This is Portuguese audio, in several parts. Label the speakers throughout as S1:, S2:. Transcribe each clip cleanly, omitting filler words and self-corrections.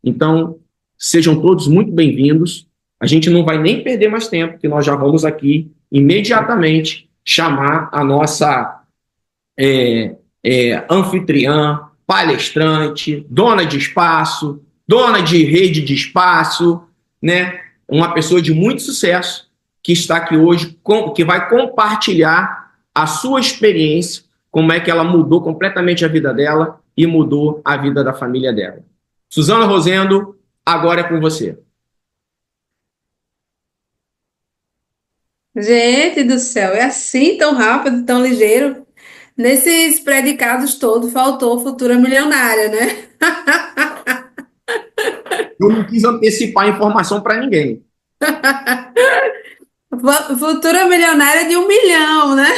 S1: Então, sejam todos muito bem-vindos. A gente não vai nem perder mais tempo, porque nós já vamos aqui imediatamente chamar a nossa anfitriã, palestrante, dona de espaço, dona de rede de espaço, né? Uma pessoa de muito sucesso que está aqui hoje, que vai compartilhar a sua experiência, como é que ela mudou completamente a vida dela e mudou a vida da família dela. Suzana Rosendo, agora é com você.
S2: Gente do céu, é assim tão rápido, tão ligeiro? Nesses predicados todos faltou futura milionária, né?
S1: Eu não quis antecipar a informação para ninguém.
S2: Futura milionária de 1 milhão, né?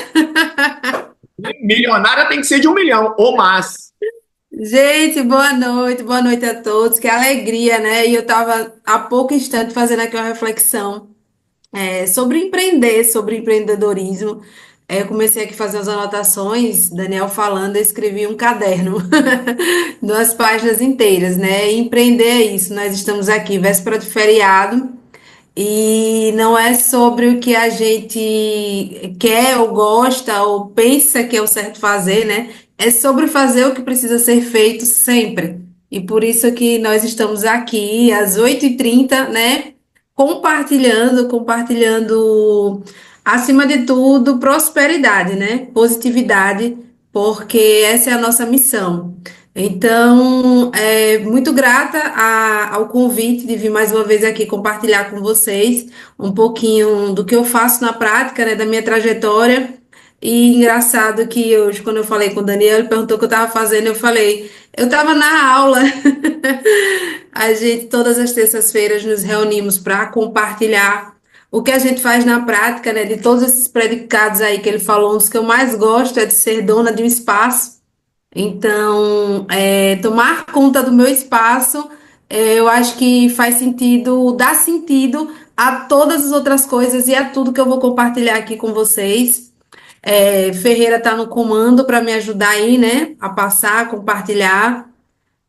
S1: Milionária tem que ser de 1 milhão, ou mais.
S2: Gente, boa noite a todos. Que alegria, né? E eu estava há pouco instante fazendo aqui uma reflexão sobre empreender, sobre empreendedorismo. Eu comecei aqui a fazer as anotações, Daniel falando, eu escrevi um caderno, 2 páginas inteiras, né? E empreender é isso. Nós estamos aqui, véspera de feriado. E não é sobre o que a gente quer ou gosta ou pensa que é o certo fazer, né? É sobre fazer o que precisa ser feito sempre. E por isso que nós estamos aqui às 8h30, né? Compartilhando, acima de tudo, prosperidade, né? Positividade, porque essa é a nossa missão. Então, muito grata ao convite de vir mais uma vez aqui compartilhar com vocês um pouquinho do que eu faço na prática, né, da minha trajetória. E engraçado que hoje, quando eu falei com o Daniel, ele perguntou o que eu estava fazendo, eu falei, eu estava na aula. A gente, todas as terças-feiras, nos reunimos para compartilhar o que a gente faz na prática, né, de todos esses predicados aí que ele falou, um dos que eu mais gosto é de ser dona de um espaço. Então, tomar conta do meu espaço, eu acho que faz sentido, dá sentido a todas as outras coisas e a tudo que eu vou compartilhar aqui com vocês. Ferreira está no comando para me ajudar aí, né, a passar, a compartilhar.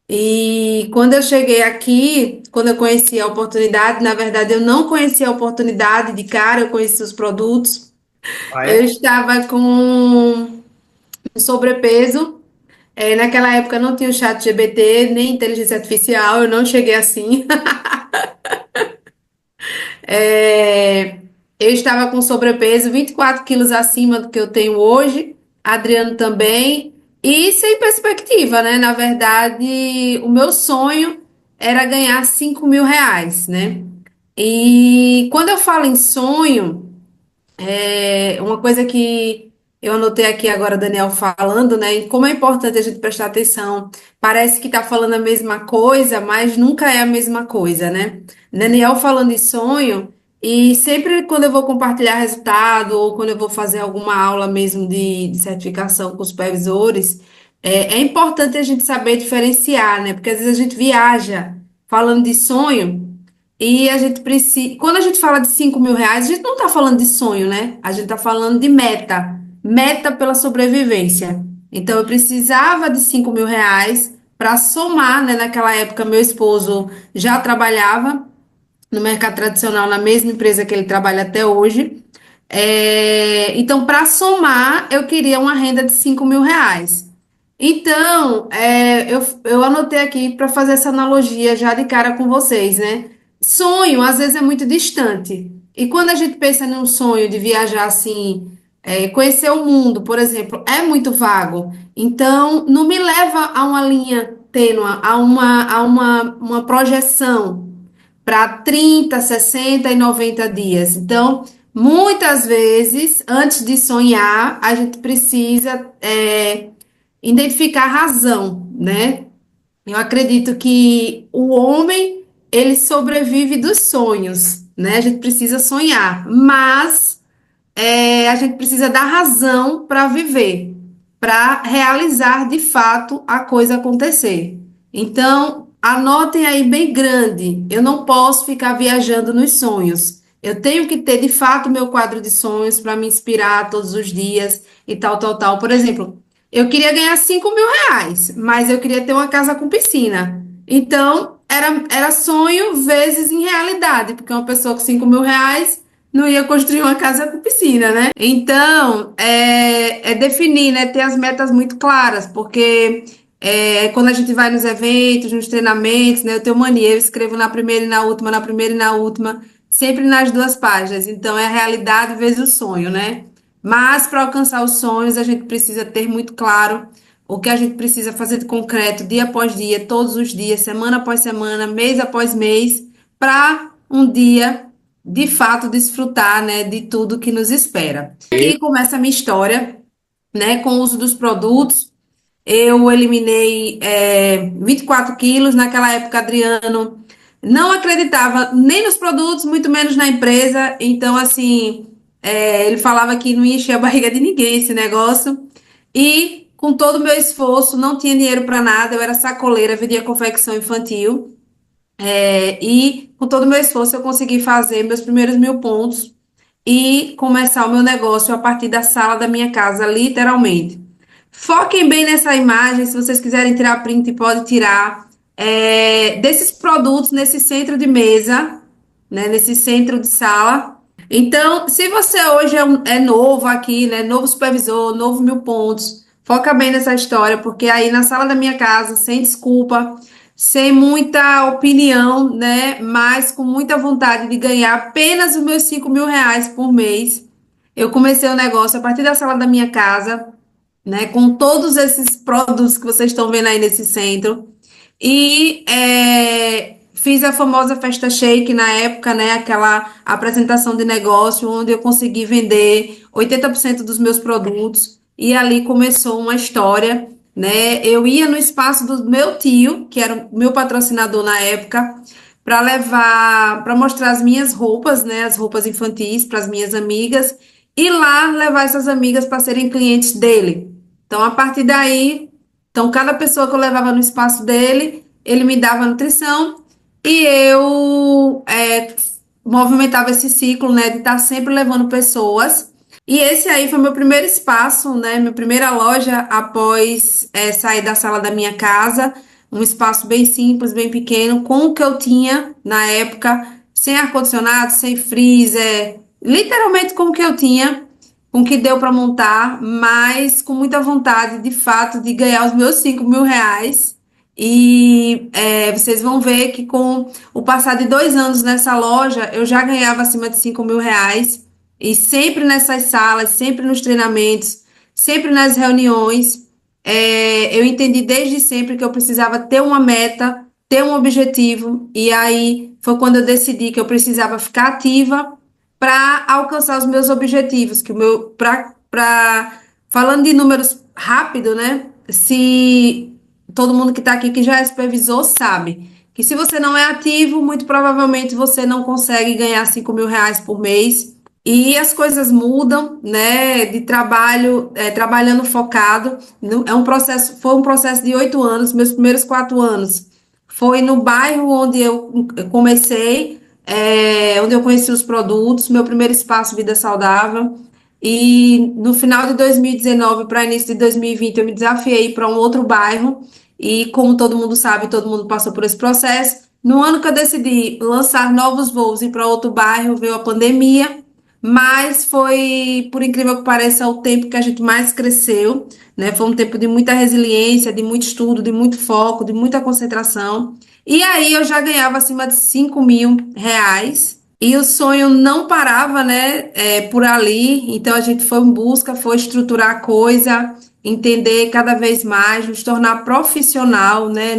S2: E quando eu cheguei aqui, quando eu conheci a oportunidade, na verdade eu não conhecia a oportunidade de cara, eu conheci os produtos.
S1: Ah,
S2: Eu
S1: é?
S2: estava com sobrepeso. Naquela época não tinha o chat GPT, nem inteligência artificial, eu não cheguei assim. É, eu estava com sobrepeso, 24 quilos acima do que eu tenho hoje, Adriano também, e sem perspectiva, né? Na verdade, o meu sonho era ganhar 5 mil reais, né? E quando eu falo em sonho, uma coisa que eu anotei aqui agora, Daniel falando, né? E como é importante a gente prestar atenção. Parece que tá falando a mesma coisa, mas nunca é a mesma coisa, né? Daniel falando em sonho, e sempre quando eu vou compartilhar resultado, ou quando eu vou fazer alguma aula mesmo de certificação com os supervisores, é importante a gente saber diferenciar, né? Porque às vezes a gente viaja falando de sonho. E a gente precisa. Quando a gente fala de 5 mil reais, a gente não está falando de sonho, né? A gente está falando de meta. Meta pela sobrevivência. Então, eu precisava de 5 mil reais para somar, né? Naquela época, meu esposo já trabalhava no mercado tradicional, na mesma empresa que ele trabalha até hoje. Então, para somar, eu queria uma renda de 5 mil reais. Então, eu anotei aqui para fazer essa analogia já de cara com vocês, né? Sonho, às vezes, é muito distante. E quando a gente pensa num sonho de viajar assim, conhecer o mundo, por exemplo, é muito vago. Então, não me leva a uma linha tênue, uma projeção para 30, 60 e 90 dias. Então, muitas vezes, antes de sonhar, a gente precisa identificar a razão, né? Eu acredito que o homem, ele sobrevive dos sonhos, né? A gente precisa sonhar, mas a gente precisa dar razão para viver, para realizar de fato a coisa acontecer. Então, anotem aí bem grande. Eu não posso ficar viajando nos sonhos. Eu tenho que ter de fato meu quadro de sonhos para me inspirar todos os dias e tal, tal, tal. Por exemplo, eu queria ganhar 5 mil reais, mas eu queria ter uma casa com piscina. Então, era sonho vezes em realidade, porque uma pessoa com R$ 5.000 não ia construir uma casa com piscina, né? Então, é definir, né? Ter as metas muito claras, porque quando a gente vai nos eventos, nos treinamentos, né? Eu tenho mania, eu escrevo na primeira e na última, na primeira e na última, sempre nas duas páginas. Então, é a realidade vezes o sonho, né? Mas para alcançar os sonhos, a gente precisa ter muito claro o que a gente precisa fazer de concreto, dia após dia, todos os dias, semana após semana, mês após mês, para um dia, de fato, desfrutar, né, de tudo que nos espera. Aqui começa a minha história, né, com o uso dos produtos. Eu eliminei 24 quilos. Naquela época, Adriano não acreditava nem nos produtos, muito menos na empresa. Então, assim, ele falava que não ia encher a barriga de ninguém esse negócio. E com todo o meu esforço, não tinha dinheiro para nada. Eu era sacoleira, vendia confecção infantil. E com todo o meu esforço, eu consegui fazer meus primeiros 1.000 pontos e começar o meu negócio a partir da sala da minha casa, literalmente. Foquem bem nessa imagem, se vocês quiserem tirar print, pode tirar. Desses produtos nesse centro de mesa, né, nesse centro de sala. Então, se você hoje é novo aqui, né, novo supervisor, novo 1.000 pontos, foca bem nessa história, porque aí na sala da minha casa, sem desculpa, sem muita opinião, né, mas com muita vontade de ganhar apenas os meus R$ 5.000 por mês, eu comecei o negócio a partir da sala da minha casa, né, com todos esses produtos que vocês estão vendo aí nesse centro. E fiz a famosa festa shake na época, né, aquela apresentação de negócio onde eu consegui vender 80% dos meus produtos. E ali começou uma história, né? Eu ia no espaço do meu tio, que era o meu patrocinador na época, para levar, para mostrar as minhas roupas, né, as roupas infantis para as minhas amigas, e lá levar essas amigas para serem clientes dele. Então, a partir daí, então cada pessoa que eu levava no espaço dele, ele me dava nutrição e eu movimentava esse ciclo, né, de estar sempre levando pessoas. E esse aí foi meu primeiro espaço, né, minha primeira loja após sair da sala da minha casa, um espaço bem simples, bem pequeno, com o que eu tinha na época, sem ar-condicionado, sem freezer, literalmente com o que eu tinha, com o que deu para montar, mas com muita vontade, de fato, de ganhar os meus R$ 5.000. E vocês vão ver que com o passar de 2 anos nessa loja, eu já ganhava acima de R$ 5.000. E sempre nessas salas, sempre nos treinamentos, sempre nas reuniões, eu entendi desde sempre que eu precisava ter uma meta, ter um objetivo. E aí foi quando eu decidi que eu precisava ficar ativa para alcançar os meus objetivos, que o meu falando de números rápido, né? Se todo mundo que está aqui que já é supervisor sabe que se você não é ativo, muito provavelmente você não consegue ganhar R$ 5.000 por mês. E as coisas mudam, né? De trabalho, trabalhando focado. Foi um processo de 8 anos. Meus primeiros 4 anos foi no bairro onde eu comecei, onde eu conheci os produtos, meu primeiro espaço Vida Saudável. E no final de 2019 para início de 2020, eu me desafiei para um outro bairro. E como todo mundo sabe, todo mundo passou por esse processo. No ano que eu decidi lançar novos voos e ir para outro bairro, veio a pandemia. Mas foi, por incrível que pareça, o tempo que a gente mais cresceu, né? Foi um tempo de muita resiliência, de muito estudo, de muito foco, de muita concentração. E aí eu já ganhava acima de R$ 5.000 e o sonho não parava, né? Por ali. Então a gente foi em busca, foi estruturar a coisa, entender cada vez mais, nos tornar profissional, né?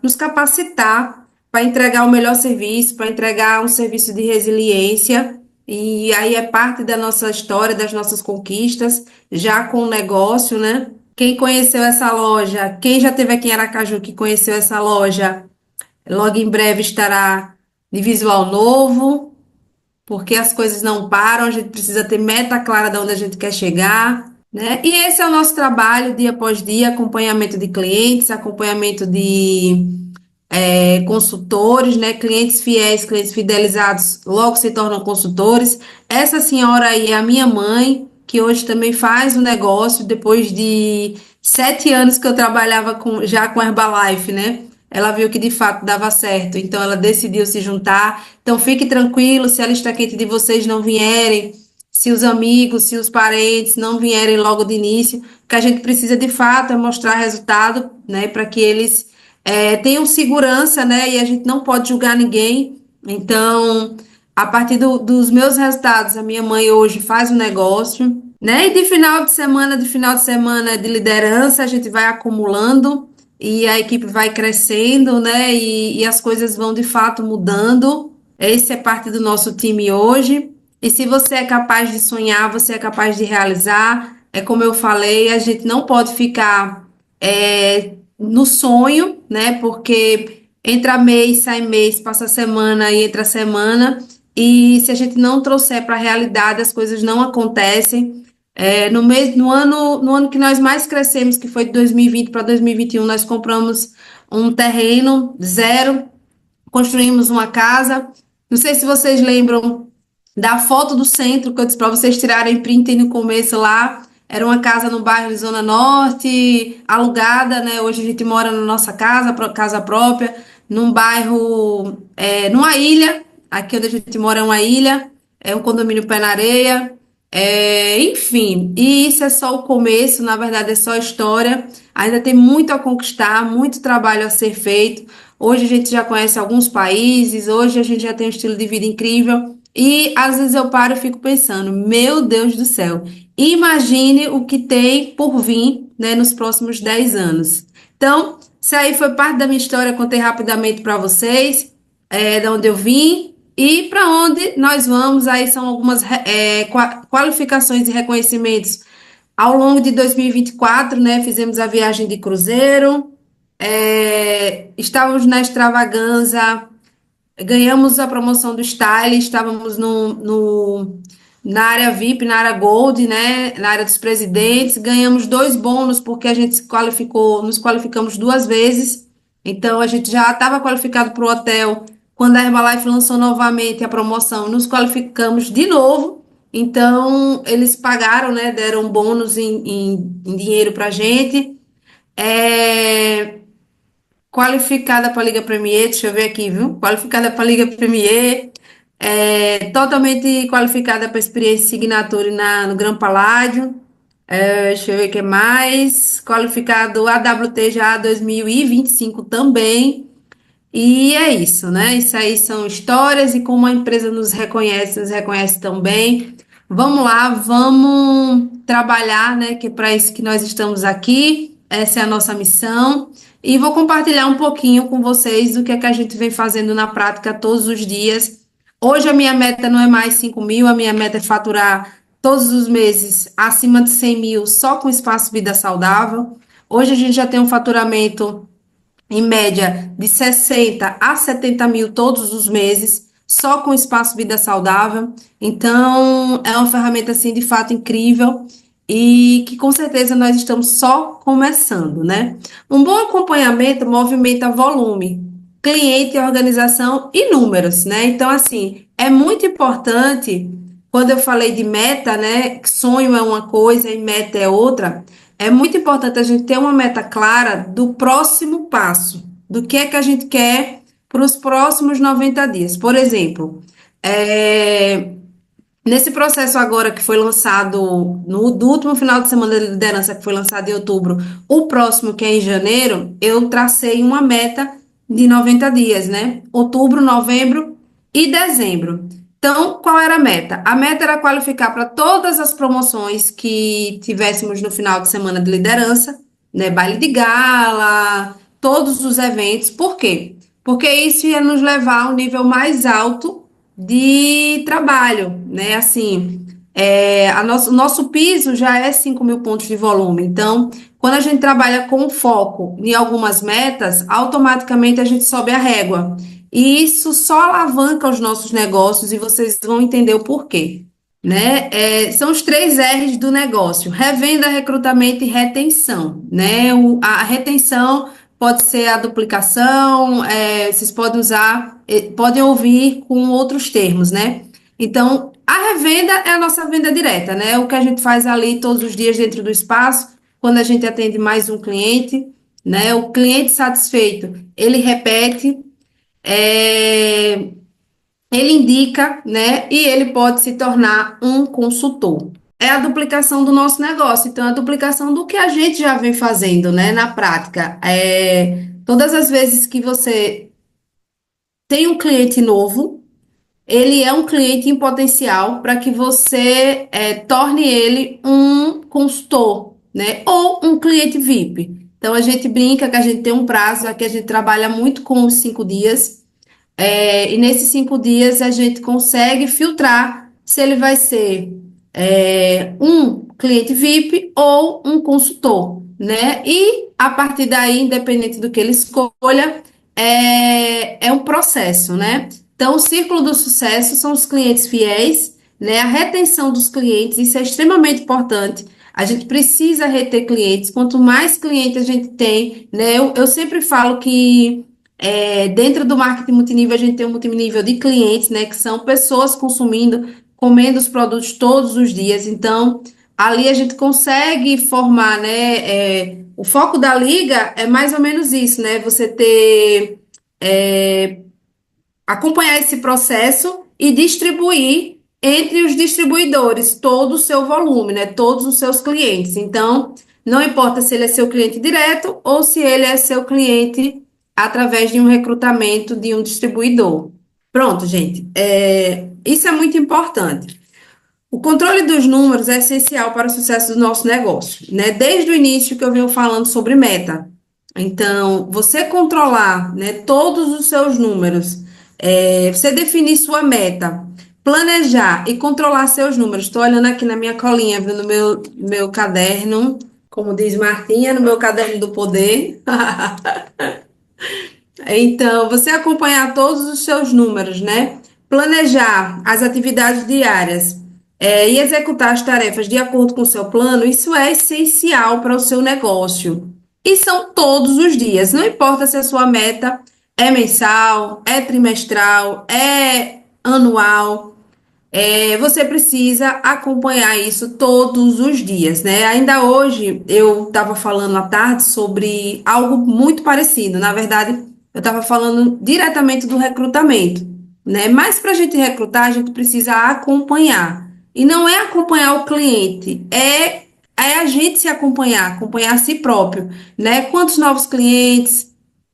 S2: Nos capacitar para entregar o melhor serviço, para entregar um serviço de resiliência. E aí é parte da nossa história, das nossas conquistas, já com o negócio, né? Quem conheceu essa loja, quem já esteve aqui em Aracaju que conheceu essa loja, logo em breve estará de visual novo, porque as coisas não param, a gente precisa ter meta clara de onde a gente quer chegar, né? E esse é o nosso trabalho, dia após dia, acompanhamento de clientes, acompanhamento de consultores, né? Clientes fiéis, clientes fidelizados, logo se tornam consultores. Essa senhora aí é a minha mãe, que hoje também faz o negócio, depois de 7 anos que eu trabalhava já com Herbalife, né? ela viu que de fato dava certo, então ela decidiu se juntar. Então fique tranquilo, se a lista quente de vocês não vierem, se os amigos, se os parentes não vierem logo de início, o que a gente precisa de fato é mostrar resultado, né, para que eles tenham segurança, né, e a gente não pode julgar ninguém. Então, a partir dos meus resultados, a minha mãe hoje faz um negócio, né? E de final de semana de liderança, a gente vai acumulando e a equipe vai crescendo, né? E as coisas vão de fato mudando. Esse é parte do nosso time hoje. E se você é capaz de sonhar, você é capaz de realizar. É como eu falei, a gente não pode ficar no sonho, né? Porque entra mês, passa semana e entra semana. E se a gente não trouxer para a realidade, as coisas não acontecem. No ano que nós mais crescemos, que foi de 2020 para 2021, nós compramos um terreno zero, construímos uma casa. Não sei se vocês lembram da foto do centro que eu disse para vocês tirarem print no começo lá. Era uma casa no bairro de Zona Norte, alugada, né? Hoje a gente mora na nossa casa, casa própria, num bairro, numa ilha. Aqui onde a gente mora é uma ilha, é um condomínio pé na areia. Enfim, e isso é só o começo, na verdade é só história. Ainda tem muito a conquistar, muito trabalho a ser feito. Hoje a gente já conhece alguns países, hoje a gente já tem um estilo de vida incrível. E às vezes eu paro e fico pensando, meu Deus do céu, imagine o que tem por vir, né, nos próximos 10 anos. Então, isso aí foi parte da minha história, contei rapidamente para vocês, da onde eu vim e para onde nós vamos. Aí são algumas qualificações e reconhecimentos. Ao longo de 2024, né, fizemos a viagem de cruzeiro, estávamos na extravaganza, ganhamos a promoção do Style, estávamos na área VIP, na área Gold, né? Na área dos presidentes. Ganhamos dois bônus porque a gente se qualificou, nos qualificamos duas vezes. Então a gente já estava qualificado para o hotel. Quando a Herbalife lançou novamente a promoção, nos qualificamos de novo. Então eles pagaram, né? Deram bônus em dinheiro para a gente. É, Qualificada para a Liga Premier, deixa eu ver aqui, viu? Qualificada para a Liga Premier, totalmente qualificada para a experiência Signature no Gran Paládio. Deixa eu ver o que mais. Qualificado AWT já 2025 também. E é isso, né? Isso aí são histórias e como a empresa nos reconhece tão bem. Vamos lá, vamos trabalhar, né? Que é para isso que nós estamos aqui. Essa é a nossa missão. E vou compartilhar um pouquinho com vocês do que é que a gente vem fazendo na prática todos os dias. Hoje a minha meta não é mais 5 mil, a minha meta é faturar todos os meses acima de 100 mil só com espaço vida saudável. Hoje a gente já tem um faturamento em média de 60 a 70 mil todos os meses, só com espaço vida saudável. Então, é uma ferramenta, assim, de fato incrível e que com certeza nós estamos só começando, né? Um bom acompanhamento movimenta volume, cliente, organização e números, né? Então, assim, é muito importante, quando eu falei de meta, né? Que sonho é uma coisa e meta é outra. É muito importante a gente ter uma meta clara do próximo passo, do que é que a gente quer para os próximos 90 dias. Por exemplo, nesse processo agora que foi lançado do último final de semana de liderança, que foi lançado em outubro, o próximo, que é em janeiro, eu tracei uma meta de 90 dias, né? Outubro, novembro e dezembro. Então, qual era a meta? A meta era qualificar para todas as promoções que tivéssemos no final de semana de liderança, né? Baile de gala, todos os eventos. Por quê? Porque isso ia nos levar a um nível mais alto de trabalho, né? Assim, o nosso piso já é 5 mil pontos de volume. Então, quando a gente trabalha com foco em algumas metas, automaticamente a gente sobe a régua. E isso só alavanca os nossos negócios e vocês vão entender o porquê, né? São os 3 R's do negócio: revenda, recrutamento e retenção, né? A retenção pode ser a duplicação, vocês podem usar, podem ouvir com outros termos, né? Então, a revenda é a nossa venda direta, né? O que a gente faz ali todos os dias dentro do espaço, quando a gente atende mais um cliente. né? O cliente satisfeito, ele repete, é, ele indica, né? E ele pode se tornar um consultor. É a duplicação do nosso negócio, então, é a duplicação do que a gente já vem fazendo, né? Na prática. Todas as vezes que você tem um cliente novo, ele é um cliente em potencial para que você torne ele um consultor, né? Ou um cliente VIP. Então, a gente brinca que a gente tem um prazo, aqui a gente trabalha muito com os 5 dias. E nesses 5 dias a gente consegue filtrar se ele vai ser um cliente VIP ou um consultor, né? E a partir daí, independente do que ele escolha, é um processo, né? Então, o círculo do sucesso são os clientes fiéis, né? A retenção dos clientes, isso é extremamente importante. A gente precisa reter clientes. Quanto mais clientes a gente tem, né? Eu sempre falo que dentro do marketing multinível, a gente tem um multinível de clientes, né, que são pessoas consumindo, comendo os produtos todos os dias. Então, ali a gente consegue formar, né, o foco da liga é mais ou menos isso, né, você ter, acompanhar esse processo e distribuir entre os distribuidores todo o seu volume, né, todos os seus clientes. Então, não importa se ele é seu cliente direto ou se ele é seu cliente através de um recrutamento de um distribuidor. Pronto, gente. Isso é muito importante. O controle dos números é essencial para o sucesso do nosso negócio, né? Desde o início que eu venho falando sobre meta. Então, você controlar, né, todos os seus números, você definir sua meta, planejar e controlar seus números. Estou olhando aqui na minha colinha, viu, no meu caderno, como diz Martinha, no meu caderno do poder. Então, você acompanhar todos os seus números, né? Planejar as atividades diárias, e executar as tarefas de acordo com o seu plano, isso é essencial para o seu negócio. E são todos os dias, não importa se a sua meta é mensal, é trimestral, é anual, você precisa acompanhar isso todos os dias, né? Ainda hoje eu estava falando à tarde sobre algo muito parecido. Na verdade, eu estava falando diretamente do recrutamento, né? Mas para a gente recrutar, a gente precisa acompanhar. E não é acompanhar o cliente, é a gente se acompanhar, acompanhar a si próprio, né? Quantos novos clientes,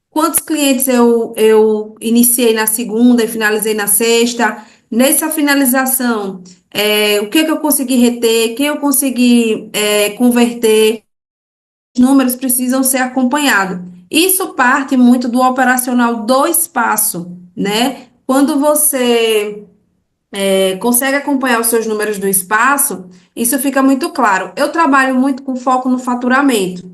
S2: quantos clientes eu iniciei na segunda e finalizei na sexta? Nessa finalização, o que eu consegui reter, quem eu consegui converter, os números precisam ser acompanhados. Isso parte muito do operacional do espaço, né? Quando você consegue acompanhar os seus números do espaço, isso fica muito claro. Eu trabalho muito com foco no faturamento.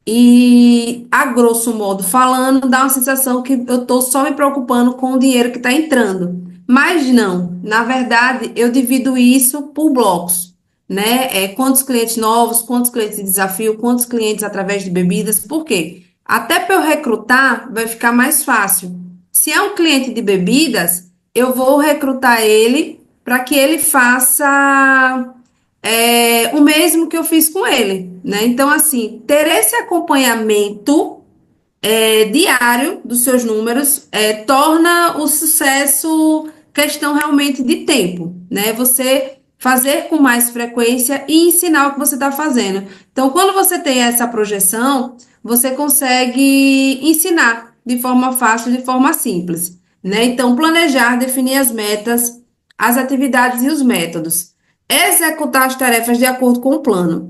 S2: E, a grosso modo falando, dá uma sensação que eu estou só me preocupando com o dinheiro que está entrando. Mas não, na verdade, eu divido isso por blocos, né? Quantos clientes novos, quantos clientes de desafio, quantos clientes através de bebidas, por quê? Até para eu recrutar, vai ficar mais fácil. Se é um cliente de bebidas, eu vou recrutar ele para que ele faça o mesmo que eu fiz com ele, né? Então, assim, ter esse acompanhamento diário dos seus números torna o sucesso questão realmente de tempo, né? Você fazer com mais frequência e ensinar o que você está fazendo. Então, quando você tem essa projeção, você consegue ensinar de forma fácil, de forma simples, né? Então, planejar, definir as metas, as atividades e os métodos. Executar as tarefas de acordo com o plano.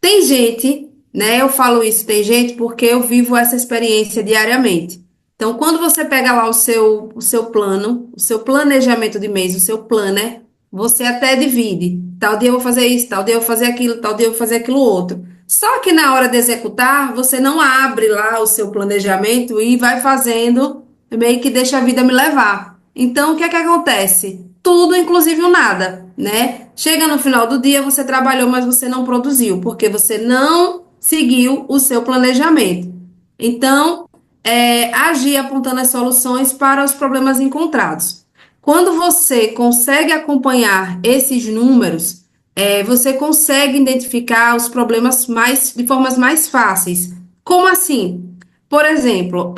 S2: Tem gente, né? Eu falo isso, tem gente, porque eu vivo essa experiência diariamente. Então, quando você pega lá o seu plano, o seu planejamento de mês, o seu planner, você até divide. Tal dia eu vou fazer isso, tal dia eu vou fazer aquilo, tal dia eu vou fazer aquilo outro. Só que na hora de executar, você não abre lá o seu planejamento e vai fazendo, meio que deixa a vida me levar. Então, o que é que acontece? Tudo, inclusive o nada, né? Chega no final do dia, você trabalhou, mas você não produziu, porque você não seguiu o seu planejamento. Então, agir apontando as soluções para os problemas encontrados. Quando você consegue acompanhar esses números, você consegue identificar os problemas de formas mais fáceis. Como assim? Por exemplo,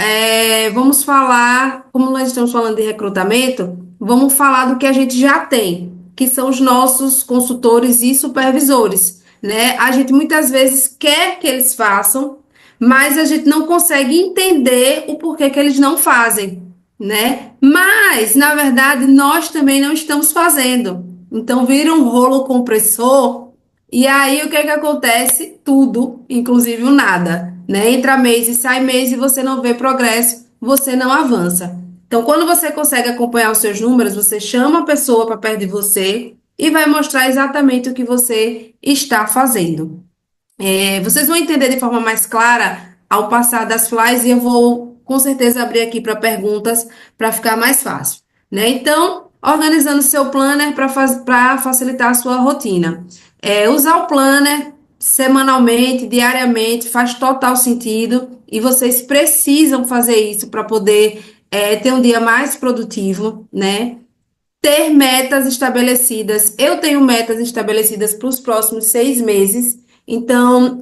S2: vamos falar, como nós estamos falando de recrutamento, vamos falar do que a gente já tem, que são os nossos consultores e supervisores, né? A gente muitas vezes quer que eles façam, mas a gente não consegue entender o porquê que eles não fazem, né? Mas, na verdade, nós também não estamos fazendo. Então, vira um rolo compressor e aí, o que é que acontece? Tudo, inclusive o nada, né? Entra mês e sai mês e você não vê progresso, você não avança. Então, quando você consegue acompanhar os seus números, você chama a pessoa para perto de você e vai mostrar exatamente o que você está fazendo. Vocês vão entender de forma mais clara ao passar das slides e eu vou com certeza abrir aqui para perguntas para ficar mais fácil, né? Então, organizando seu planner para facilitar a sua rotina. Usar o planner semanalmente, diariamente, faz total sentido e vocês precisam fazer isso para poder ter um dia mais produtivo, né? Ter metas estabelecidas. Eu tenho metas estabelecidas para os próximos 6 meses. Então,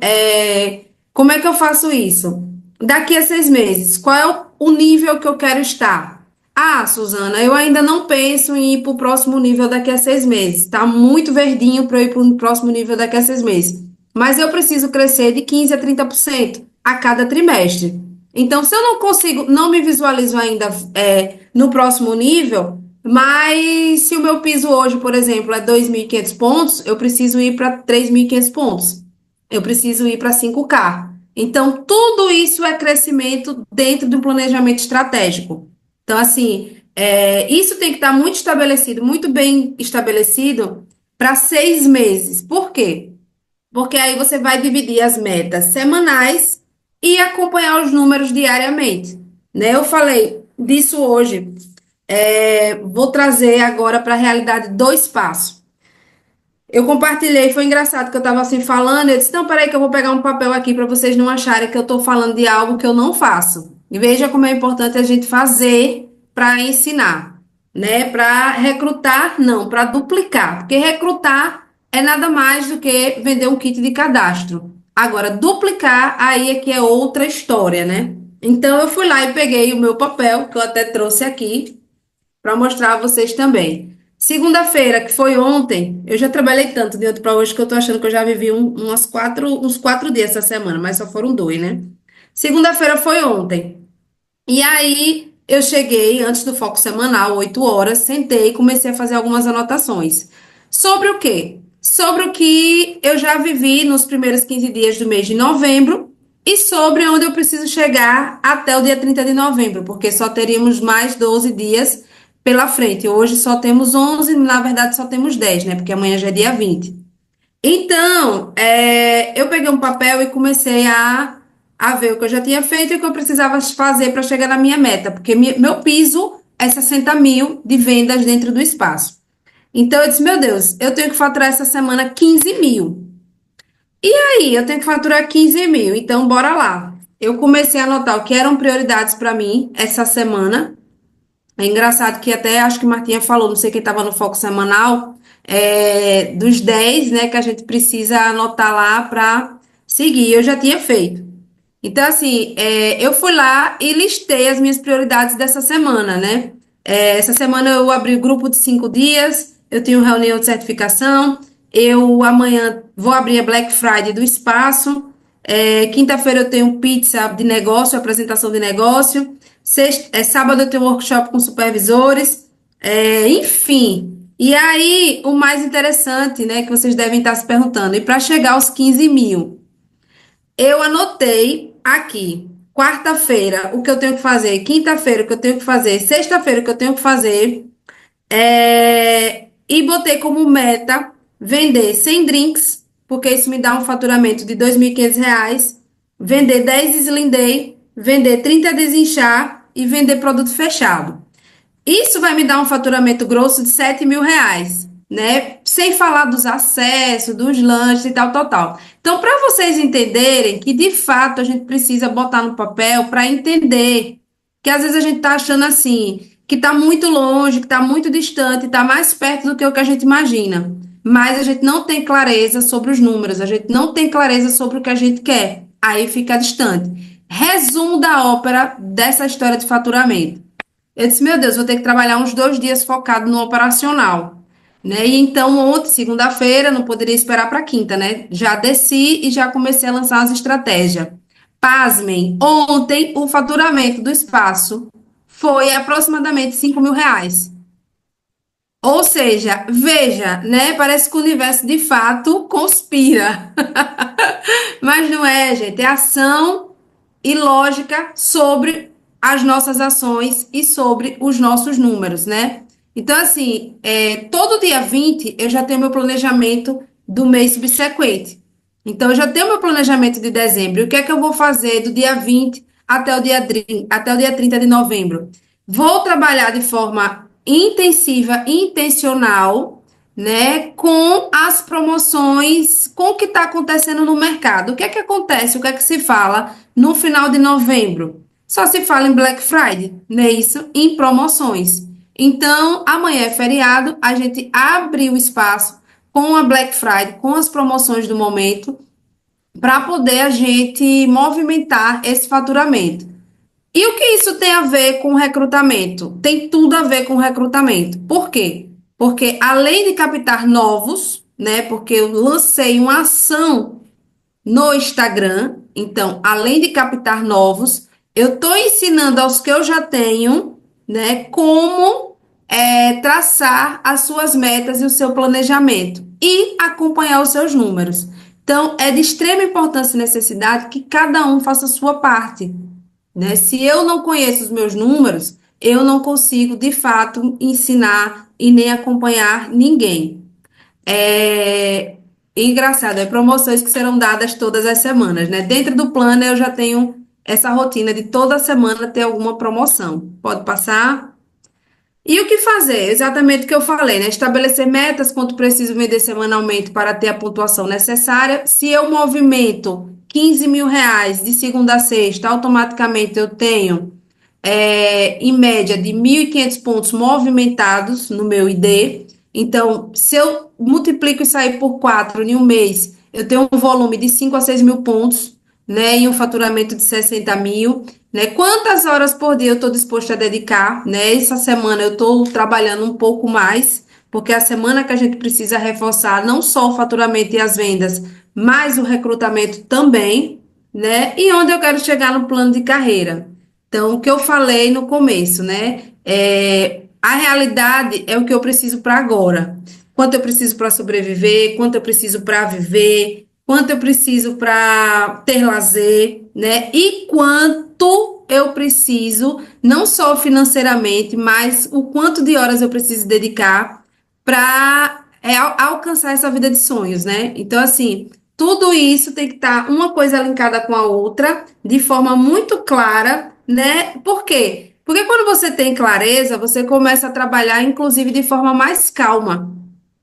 S2: como é que eu faço isso? Daqui a 6 meses, qual é o nível que eu quero estar? Ah, Suzana, eu ainda não penso em ir para o próximo nível daqui a 6 meses. Está muito verdinho para eu ir para o próximo nível daqui a 6 meses. Mas eu preciso crescer de 15 a 30% a cada trimestre. Então, se eu não consigo, não me visualizo ainda no próximo nível, mas se o meu piso hoje, por exemplo, é 2.500 pontos, eu preciso ir para 3.500 pontos. Eu preciso ir para 5K. Então, tudo isso é crescimento dentro do planejamento estratégico. Então, assim, isso tem que estar muito estabelecido, muito bem estabelecido para 6 meses. Por quê? Porque aí você vai dividir as metas semanais e acompanhar os números diariamente, né? Eu falei disso hoje. Vou trazer agora para a realidade do espaço. Eu compartilhei, foi engraçado que eu estava assim falando, eu disse, não, peraí que eu vou pegar um papel aqui para vocês não acharem que eu estou falando de algo que eu não faço. E veja como é importante a gente fazer para ensinar, né? Para recrutar, não, para duplicar. Porque recrutar é nada mais do que vender um kit de cadastro. Agora, duplicar, aí é que é outra história, né? Então, eu fui lá e peguei o meu papel, que eu até trouxe aqui, para mostrar a vocês também. Segunda-feira, que foi ontem, eu já trabalhei tanto de ontem para hoje que eu tô achando que eu já vivi uns 4 dias essa semana, mas só foram 2, né? Segunda-feira foi ontem. E aí eu cheguei antes do foco semanal, 8 horas, sentei e comecei a fazer algumas anotações. Sobre o quê? Sobre o que eu já vivi nos primeiros 15 dias do mês de novembro e sobre onde eu preciso chegar até o dia 30 de novembro, porque só teríamos mais 12 dias pela frente. Hoje só temos 11, na verdade só temos 10, né? Porque amanhã já é dia 20. Então, eu peguei um papel e comecei a ver o que eu já tinha feito e o que eu precisava fazer para chegar na minha meta, porque meu piso é 60 mil de vendas dentro do espaço. Então, eu disse, meu Deus, eu tenho que faturar essa semana 15 mil. E aí, eu tenho que faturar 15 mil, então bora lá. Eu comecei a anotar o que eram prioridades para mim essa semana. É engraçado que até acho que Martinha falou, não sei quem estava no foco semanal, dos 10, né, que a gente precisa anotar lá para seguir. Eu já tinha feito. Então, assim, eu fui lá e listei as minhas prioridades dessa semana, né? Essa semana eu abri o grupo de 5 dias, eu tenho reunião de certificação, eu amanhã vou abrir a Black Friday do espaço, quinta-feira eu tenho pizza de negócio, apresentação de negócio, sábado eu tenho workshop com supervisores, enfim. E aí, o mais interessante, né, que vocês devem estar se perguntando, e para chegar aos 15 mil? Eu anotei aqui, quarta-feira, o que eu tenho que fazer, quinta-feira, o que eu tenho que fazer, sexta-feira, o que eu tenho que fazer, e botei como meta vender 100 drinks, porque isso me dá um faturamento de R$ 2.500, vender 10 Slim Day, vender 30 desinchar e vender produto fechado. Isso vai me dar um faturamento grosso de R$ 7.000, né? Sem falar dos acessos, dos lanches e tal, tal, tal. Então, para vocês entenderem que de fato a gente precisa botar no papel para entender que às vezes a gente está achando assim, que está muito longe, que está muito distante, está mais perto do que o que a gente imagina. Mas a gente não tem clareza sobre os números, a gente não tem clareza sobre o que a gente quer. aí fica distante. Resumo da ópera dessa história de faturamento. Eu disse, meu Deus, vou ter que trabalhar uns 2 dias focado no operacional, né? E então, ontem, segunda-feira, não poderia esperar para quinta, né? Já desci e já comecei a lançar as estratégias. Pasmem, ontem o faturamento do espaço foi aproximadamente R$ 5.000. Ou seja, veja, né? Parece que o universo de fato conspira. Mas não é, gente. É ação e lógica sobre as nossas ações e sobre os nossos números, né? Então, assim, todo dia 20 eu já tenho meu planejamento do mês subsequente. Então, eu já tenho meu planejamento de dezembro. E o que é que eu vou fazer do dia 20 até o dia 30 de novembro? Vou trabalhar de forma intensiva e intencional, né, com as promoções, com o que está acontecendo no mercado. O que é que acontece? O que é que se fala no final de novembro? Só se fala em Black Friday, não é isso? Em promoções. Então, amanhã é feriado, a gente abre o espaço com a Black Friday, com as promoções do momento, para poder a gente movimentar esse faturamento. E o que isso tem a ver com recrutamento? Tem tudo a ver com recrutamento. Por quê? Porque além de captar novos, né? Porque eu lancei uma ação no Instagram, então, além de captar novos, eu estou ensinando aos que eu já tenho, né, como traçar as suas metas e o seu planejamento e acompanhar os seus números. Então, é de extrema importância e necessidade que cada um faça a sua parte, né? Se eu não conheço os meus números, eu não consigo, de fato, ensinar e nem acompanhar ninguém. É engraçado, promoções que serão dadas todas as semanas, né? Dentro do plano eu já tenho essa rotina de toda semana ter alguma promoção. Pode passar? E o que fazer? Exatamente o que eu falei, né? Estabelecer metas, quanto preciso vender semanalmente para ter a pontuação necessária. Se eu movimento R$ 15.000 de segunda a sexta, automaticamente eu tenho, em média, de 1.500 pontos movimentados no meu ID. Então, se eu multiplico isso aí por 4 em um mês, eu tenho um volume de 5 a 6 mil pontos, né? E um faturamento de 60 mil, né? Quantas horas por dia eu estou disposta a dedicar, né? Essa semana eu estou trabalhando um pouco mais, porque é a semana que a gente precisa reforçar não só o faturamento e as vendas, mas o recrutamento também, né? E onde eu quero chegar no plano de carreira. Então, o que eu falei no começo, né? A realidade é o que eu preciso para agora. Quanto eu preciso para sobreviver, quanto eu preciso para viver, quanto eu preciso para ter lazer, né? E quanto eu preciso, não só financeiramente, mas o quanto de horas eu preciso dedicar para alcançar essa vida de sonhos, né? Então, assim, tudo isso tem que estar uma coisa linkada com a outra, de forma muito clara, né? Por quê? Porque quando você tem clareza, você começa a trabalhar, inclusive, de forma mais calma,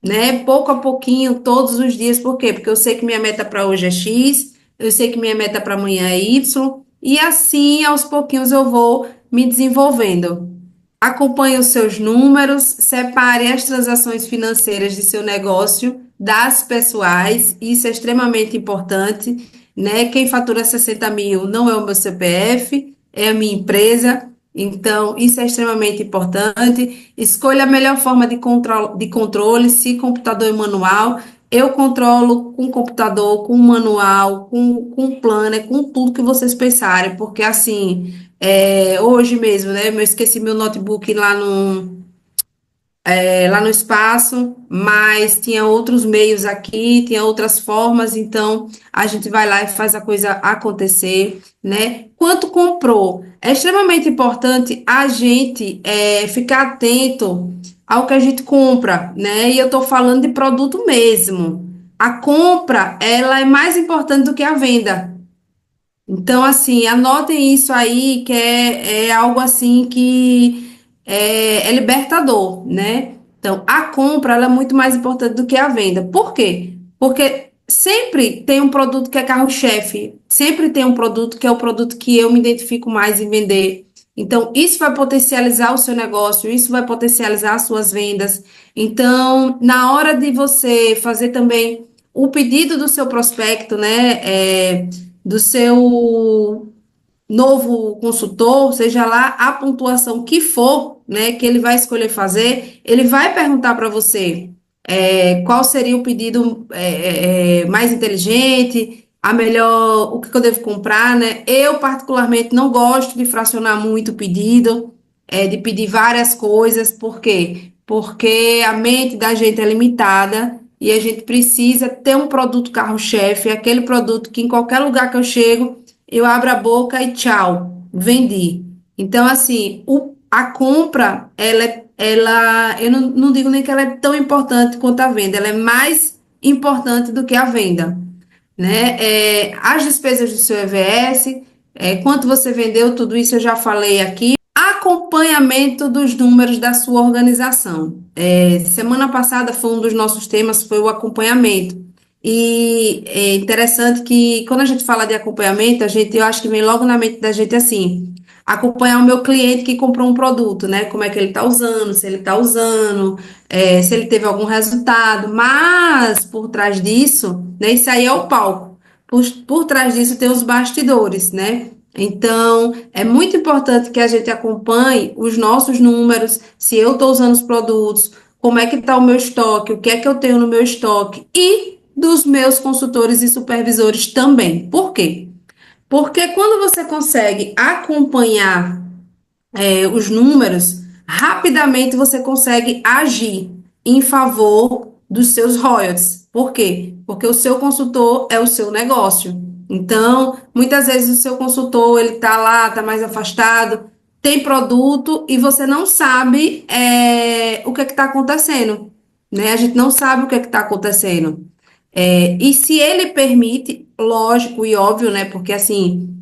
S2: né? Pouco a pouquinho, todos os dias. Por quê? Porque eu sei que minha meta para hoje é X, eu sei que minha meta para amanhã é Y, e assim, aos pouquinhos, eu vou me desenvolvendo. Acompanhe os seus números, separe as transações financeiras de seu negócio das pessoais, isso é extremamente importante, né? Quem fatura 60 mil não é o meu CPF, é a minha empresa, então isso é extremamente importante. Escolha a melhor forma de controle, se computador e manual. Eu controlo com computador, com manual, com planner, com tudo que vocês pensarem, porque assim. Hoje mesmo, né? Eu esqueci meu notebook lá no espaço, mas tinha outros meios aqui, tinha outras formas, então a gente vai lá e faz a coisa acontecer, né? Quanto comprou? É extremamente importante a gente ficar atento ao que a gente compra, né? E eu tô falando de produto mesmo. A compra, ela é mais importante do que a venda. Então, assim, anotem isso aí, que é algo assim que é libertador, né? Então, a compra, ela é muito mais importante do que a venda. Por quê? Porque sempre tem um produto que é carro-chefe, sempre tem um produto que é o produto que eu me identifico mais em vender. Então, isso vai potencializar o seu negócio, isso vai potencializar as suas vendas. Então, na hora de você fazer também o pedido do seu prospecto, né? do seu novo consultor, seja lá a pontuação que for, né, que ele vai escolher fazer, ele vai perguntar para você qual seria o pedido mais inteligente, a melhor, o que eu devo comprar, né? Eu, particularmente, não gosto de fracionar muito o pedido, de pedir várias coisas, por quê? Porque a mente da gente é limitada e a gente precisa ter um produto carro-chefe, aquele produto que em qualquer lugar que eu chego, eu abro a boca e tchau, vendi. Então, assim, a compra, eu não digo nem que ela é tão importante quanto a venda, ela é mais importante do que a venda, né? As despesas do seu EVS, quanto você vendeu, tudo isso eu já falei aqui. Acompanhamento dos números da sua organização. Semana passada foi um dos nossos temas, foi o acompanhamento. E é interessante que quando a gente fala de acompanhamento, eu acho que vem logo na mente da gente assim, acompanhar o meu cliente que comprou um produto, né? Como é que ele está usando, se ele está usando, se ele teve algum resultado. Mas por trás disso, né? Isso aí é o palco. Por trás disso tem os bastidores, né? Então, é muito importante que a gente acompanhe os nossos números, se eu estou usando os produtos, como é que está o meu estoque, o que é que eu tenho no meu estoque e dos meus consultores e supervisores também. Por quê? Porque quando você consegue acompanhar os números, rapidamente você consegue agir em favor dos seus royalties. Por quê? Porque o seu consultor é o seu negócio. Então, muitas vezes o seu consultor ele está lá, está mais afastado, tem produto e você não sabe o que está acontecendo, né? A gente não sabe o que está acontecendo. E se ele permite, lógico e óbvio, né? Porque assim,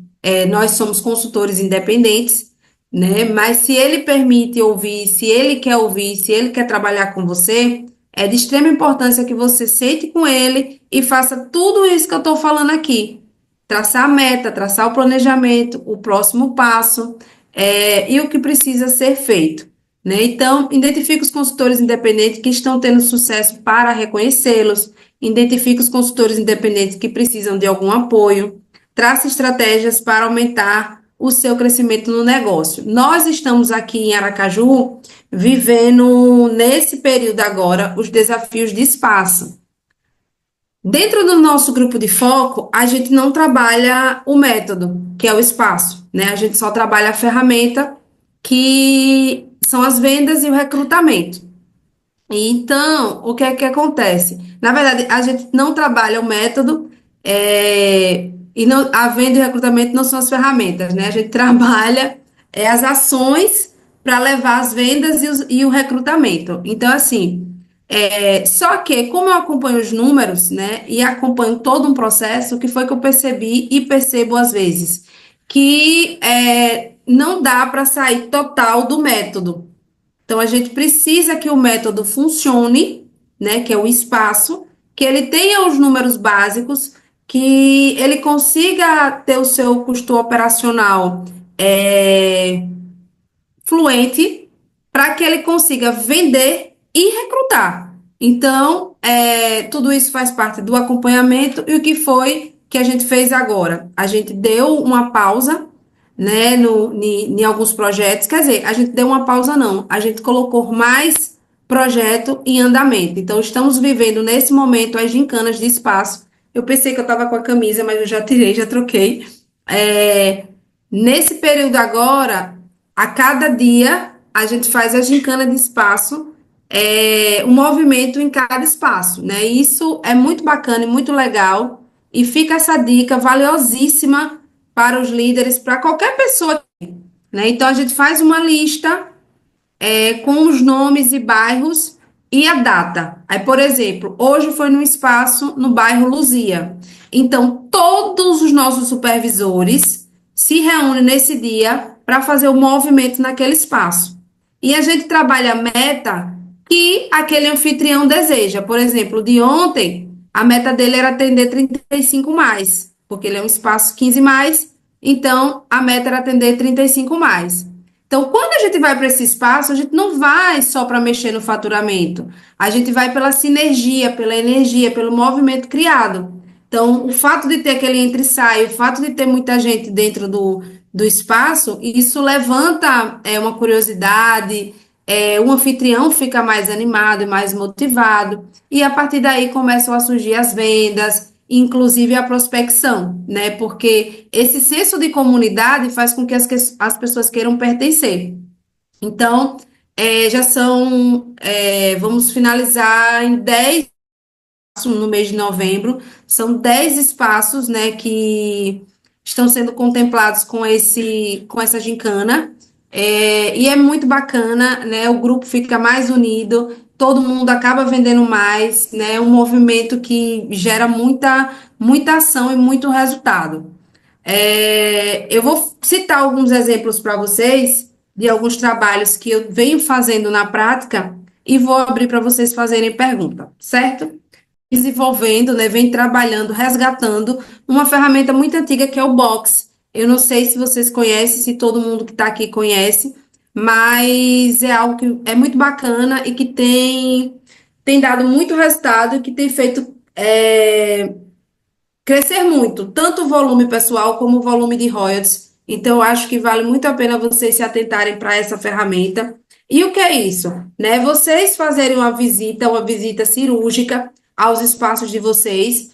S2: nós somos consultores independentes, né? Mas se ele permite ouvir, se ele quer ouvir, se ele quer trabalhar com você, é de extrema importância que você sente com ele e faça tudo isso que eu estou falando aqui. Traçar a meta, traçar o planejamento, o próximo passo, e o que precisa ser feito, né? Então, identifique os consultores independentes que estão tendo sucesso para reconhecê-los, identifique os consultores independentes que precisam de algum apoio, trace estratégias para aumentar o seu crescimento no negócio. Nós estamos aqui em Aracaju vivendo nesse período agora os desafios de espaço. Dentro do nosso grupo de foco, a gente não trabalha o método, que é o espaço, né? A gente só trabalha a ferramenta, que são as vendas e o recrutamento. Então, o que é que acontece? Na verdade, a gente não trabalha o método, e a venda e o recrutamento não são as ferramentas, né? A gente trabalha as ações para levar as vendas e o recrutamento. Então, assim, só que, como eu acompanho os números, né, e acompanho todo um processo, o que foi que eu percebi e percebo às vezes? Que não dá para sair total do método. Então, a gente precisa que o método funcione, né, que é o espaço, que ele tenha os números básicos, que ele consiga ter o seu custo operacional fluente, para que ele consiga vender e recrutar. Então, tudo isso faz parte do acompanhamento e o que foi que a gente fez agora? A gente deu uma pausa, né, em alguns projetos, quer dizer, a gente deu uma pausa não, a gente colocou mais projeto em andamento. Então, estamos vivendo nesse momento as gincanas de espaço. Eu pensei que eu estava com a camisa, mas eu já tirei, já troquei. Nesse período agora, a cada dia, a gente faz a gincana de espaço, um movimento em cada espaço, né? Isso é muito bacana e muito legal. E fica essa dica valiosíssima para os líderes, para qualquer pessoa, né? Então, a gente faz uma lista com os nomes e bairros e a data. Aí, por exemplo, hoje foi num espaço no bairro Luzia. Então, todos os nossos supervisores se reúnem nesse dia para fazer o movimento naquele espaço. E a gente trabalha a meta que aquele anfitrião deseja. Por exemplo, de ontem, a meta dele era atender 35 mais, porque ele é um espaço 15 mais, então a meta era atender 35 mais. Então, quando a gente vai para esse espaço, a gente não vai só para mexer no faturamento. A gente vai pela sinergia, pela energia, pelo movimento criado. Então, o fato de ter aquele entra e sai, o fato de ter muita gente dentro do espaço, isso levanta uma curiosidade, o anfitrião fica mais animado e mais motivado, e a partir daí começam a surgir as vendas, inclusive a prospecção, né? Porque esse senso de comunidade faz com que as pessoas queiram pertencer. Então, já são, vamos finalizar em 10 no mês de novembro, são 10 espaços, né, que estão sendo contemplados com essa gincana. E é muito bacana, né? O grupo fica mais unido, todo mundo acaba vendendo mais, né? É um movimento que gera muita ação e muito resultado. Eu vou citar alguns exemplos para vocês de alguns trabalhos que eu venho fazendo na prática e vou abrir para vocês fazerem pergunta, certo? Desenvolvendo, né, vem trabalhando, resgatando uma ferramenta muito antiga que é o Box. Eu não sei se vocês conhecem, se todo mundo que está aqui conhece, mas é algo que é muito bacana e que tem dado muito resultado e que tem feito crescer muito, tanto o volume pessoal como o volume de royalties. Então, eu acho que vale muito a pena vocês se atentarem para essa ferramenta. E o que é isso? Né? Vocês fazerem uma visita cirúrgica aos espaços de vocês,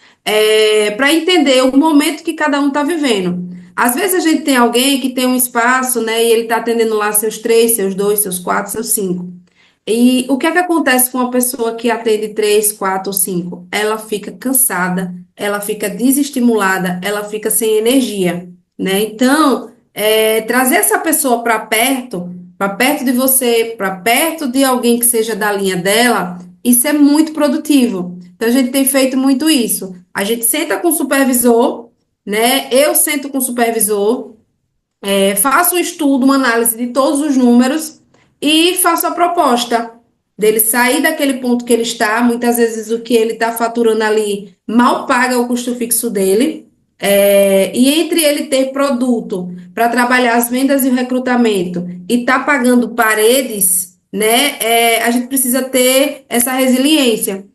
S2: para entender o momento que cada um está vivendo. Às vezes a gente tem alguém que tem um espaço, né, e ele está atendendo lá seus três, seus dois, seus quatro, seus cinco. E o que é que acontece com uma pessoa que atende três, quatro ou cinco? Ela fica cansada, ela fica desestimulada, ela fica sem energia, né? Então, trazer essa pessoa para perto de você, para perto de alguém que seja da linha dela, isso é muito produtivo. Então, a gente tem feito muito isso. A gente senta com o supervisor, né? Eu sento com o supervisor, faço um estudo, uma análise de todos os números e faço a proposta dele sair daquele ponto que ele está. Muitas vezes o que ele está faturando ali mal paga o custo fixo dele. E entre ele ter produto para trabalhar as vendas e o recrutamento e tá pagando paredes, né? A gente precisa ter essa resiliência.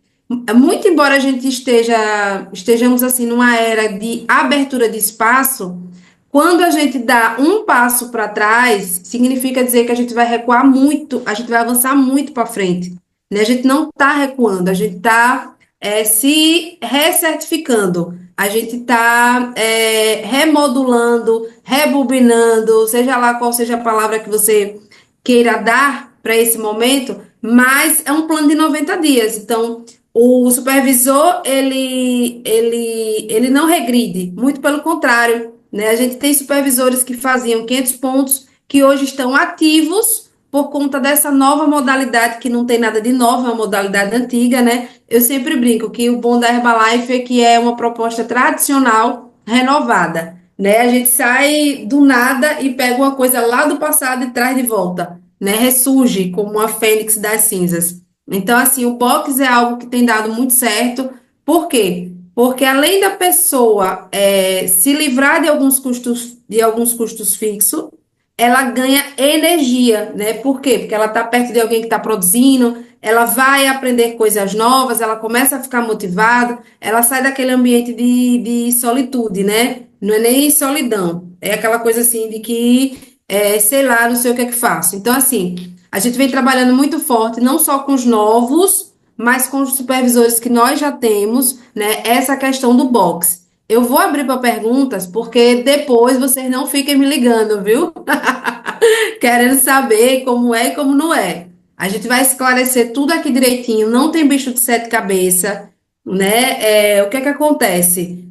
S2: Muito embora a gente estejamos assim numa era de abertura de espaço, quando a gente dá um passo para trás, significa dizer que a gente vai recuar muito, a gente vai avançar muito para frente. Né? A gente não está recuando, a gente está se recertificando, a gente está remodulando, rebobinando, seja lá qual seja a palavra que você queira dar para esse momento, mas é um plano de 90 dias. Então, o supervisor, ele não regride, muito pelo contrário, né? A gente tem supervisores que faziam 500 pontos, que hoje estão ativos por conta dessa nova modalidade, que não tem nada de novo, é uma modalidade antiga, né? Eu sempre brinco que o bom da Herbalife é que é uma proposta tradicional renovada, né? A gente sai do nada e pega uma coisa lá do passado e traz de volta, né? Ressurge como uma fênix das cinzas. Então, assim, o box é algo que tem dado muito certo. Por quê? Porque além da pessoa se livrar de alguns custos fixos, ela ganha energia, né? Por quê? Porque ela está perto de alguém que está produzindo, ela vai aprender coisas novas, ela começa a ficar motivada, ela sai daquele ambiente de solitude, né? Não é nem solidão, é aquela coisa assim de que, sei lá, não sei o que é que faço. Então, assim, a gente vem trabalhando muito forte, não só com os novos, mas com os supervisores que nós já temos, né? Essa questão do box. Eu vou abrir para perguntas, porque depois vocês não fiquem me ligando, viu? Querendo saber como é e como não é. A gente vai esclarecer tudo aqui direitinho, não tem bicho de sete cabeças, né? O que é que acontece?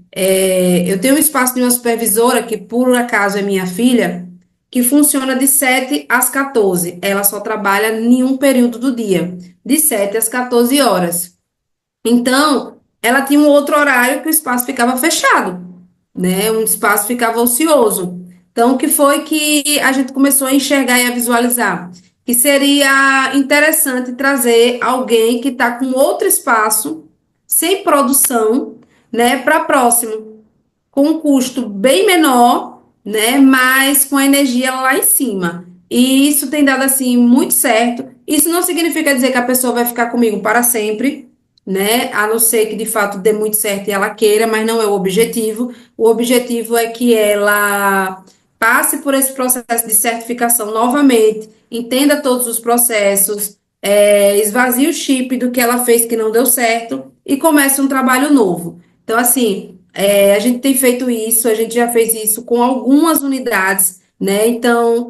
S2: Eu tenho um espaço de uma supervisora, que por acaso é minha filha, que funciona de 7 às 14. Ela só trabalha em um período do dia, de 7 às 14 horas. Então, ela tinha um outro horário que o espaço ficava fechado, né? Um espaço ficava ocioso. Então, o que foi que a gente começou a enxergar e a visualizar? Que seria interessante trazer alguém que está com outro espaço, sem produção, né, para próximo, com um custo bem menor, né, mas com a energia lá em cima. E isso tem dado assim muito certo. Isso não significa dizer que a pessoa vai ficar comigo para sempre, né? A não ser que de fato dê muito certo e ela queira, mas não é o objetivo. O objetivo é que ela passe por esse processo de certificação novamente, entenda todos os processos, esvazie o chip do que ela fez que não deu certo e comece um trabalho novo. Então, assim, a gente tem feito isso, a gente já fez isso com algumas unidades, né? Então,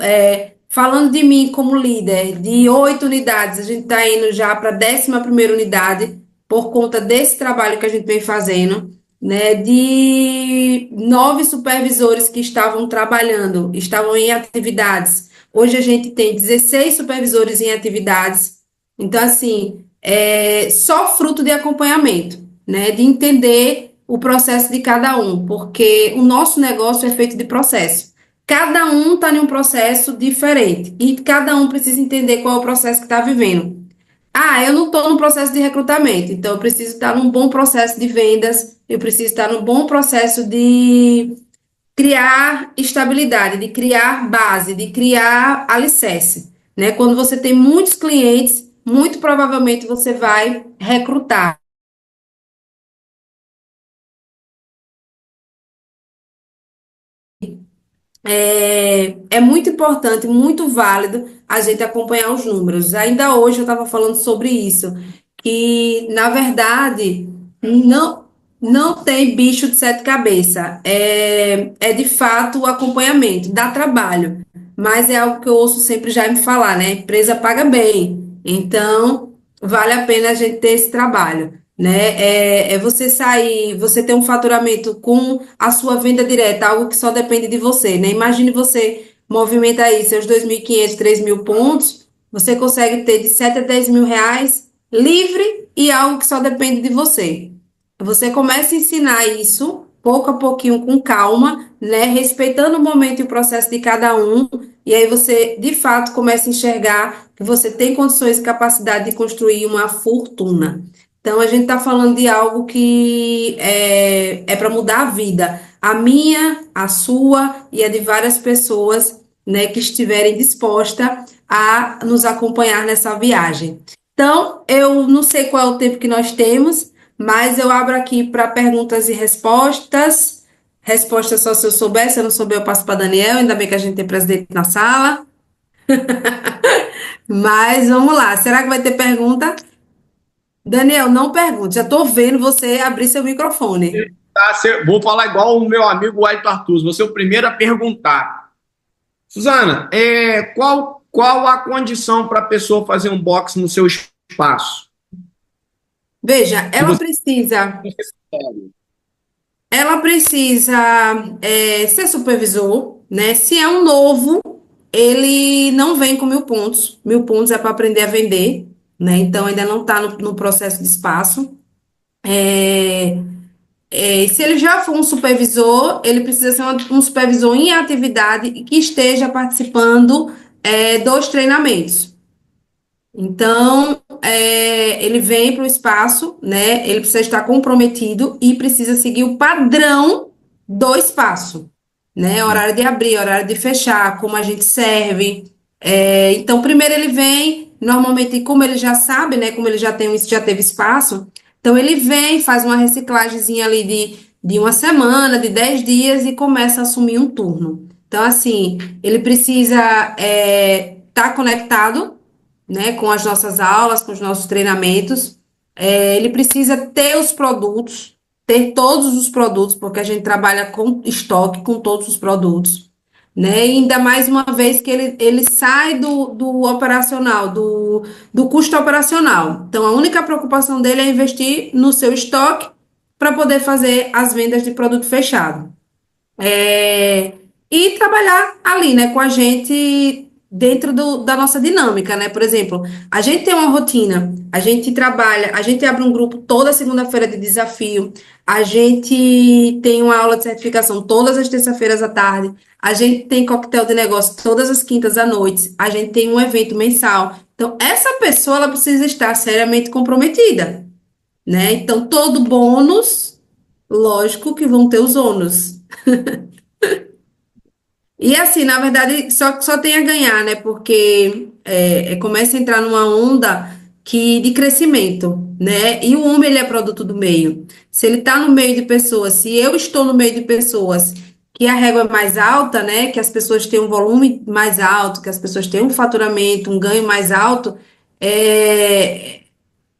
S2: falando de mim como líder, de 8 unidades, a gente está indo já para a 11ª unidade, por conta desse trabalho que a gente vem fazendo, né? De 9 supervisores que estavam trabalhando, estavam em atividades. Hoje a gente tem 16 supervisores em atividades. Então, assim, é só fruto de acompanhamento, né? De entender o processo de cada um, porque o nosso negócio é feito de processo. Cada um está em um processo diferente e cada um precisa entender qual é o processo que está vivendo. Ah, eu não estou no processo de recrutamento, então eu preciso estar num bom processo de vendas, eu preciso estar num bom processo de criar estabilidade, de criar base, de criar alicerce, né? Quando você tem muitos clientes, muito provavelmente você vai recrutar. É muito importante, muito válido a gente acompanhar os números. Ainda hoje eu estava falando sobre isso, que na verdade não, não tem bicho de 7 cabeças. É de fato o acompanhamento, dá trabalho, mas é algo que eu ouço sempre já me falar, né? A empresa paga bem, então vale a pena a gente ter esse trabalho. Né? É você sair, você ter um faturamento com a sua venda direta, algo que só depende de você, né? Imagine você movimenta aí seus 2.500, 3.000 pontos, você consegue ter de 7 a 10 mil reais livre e algo que só depende de você. Você começa a ensinar isso pouco a pouquinho, com calma, né? Respeitando o momento e o processo de cada um, e aí você, de fato, começa a enxergar que você tem condições e capacidade de construir uma fortuna. Então, a gente está falando de algo que é para mudar a vida. A minha, a sua e a de várias pessoas, né, que estiverem dispostas a nos acompanhar nessa viagem. Então, eu não sei qual é o tempo que nós temos, mas eu abro aqui para perguntas e respostas. Resposta só se eu souber, se eu não souber, eu passo para Daniel. Ainda bem que a gente tem presidente na sala. Mas vamos lá, será que vai ter pergunta? Daniel, não pergunte, já estou vendo você abrir seu microfone.
S1: Tá, vou falar igual o meu amigo Wellington Arthur, você é o primeiro a perguntar. Suzana, qual a condição para a pessoa fazer um box no seu espaço?
S2: Veja,
S1: Se você
S2: ela precisa ser supervisor, né? Se é um novo, ele não vem com 1.000 pontos. 1.000 pontos é para aprender a vender, né? Então ainda não está no processo de espaço. É, se ele já for um supervisor, ele precisa ser um supervisor em atividade e que esteja participando dos treinamentos. Então, ele vem para o espaço, né? Ele precisa estar comprometido e precisa seguir o padrão do espaço, né? Horário de abrir, horário de fechar, como a gente serve. Então, primeiro ele vem, normalmente, como ele já sabe, né? Como ele já teve espaço, então ele vem, faz uma reciclagemzinha ali de uma semana, de 10 dias e começa a assumir um turno. Então, assim, ele precisa estar conectado, né, com as nossas aulas, com os nossos treinamentos. Ele precisa ter os produtos, ter todos os produtos, porque a gente trabalha com estoque, com todos os produtos, né? E ainda mais uma vez que ele sai do operacional, do custo operacional. Então, a única preocupação dele é investir no seu estoque para poder fazer as vendas de produto fechado. É, e trabalhar ali, né, com a gente dentro da nossa dinâmica, né? Por exemplo, a gente tem uma rotina, a gente trabalha, a gente abre um grupo toda segunda-feira de desafio, a gente tem uma aula de certificação todas as terças-feiras à tarde, a gente tem coquetel de negócio todas as quintas à noite, a gente tem um evento mensal. Então, essa pessoa ela precisa estar seriamente comprometida, né? Então, todo bônus, lógico que vão ter os ônus. E assim, na verdade, só tem a ganhar, né? Porque começa a entrar numa onda que de crescimento, né? E o homem, ele é produto do meio. Se ele está no meio de pessoas, se eu estou no meio de pessoas que a régua é mais alta, né? Que as pessoas têm um volume mais alto, que as pessoas têm um faturamento, um ganho mais alto, é,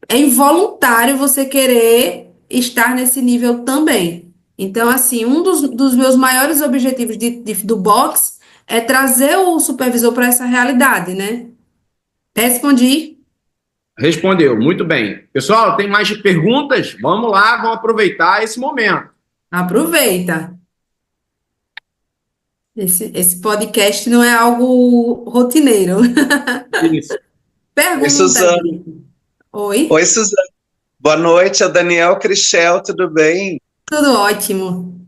S2: é involuntário você querer estar nesse nível também. Então, assim, um dos meus maiores objetivos do box é trazer o supervisor para essa realidade, né? Respondi.
S1: Respondeu, muito bem. Pessoal, tem mais perguntas? Vamos lá, vamos aproveitar esse momento.
S2: Aproveita. Esse podcast não é algo rotineiro.
S1: Isso.
S3: Oi,
S2: Pergunta
S3: Suzana.
S2: aí. Oi?
S3: Oi, Suzana. Boa noite, é o Daniel Crichel, tudo bem?
S2: Tudo ótimo.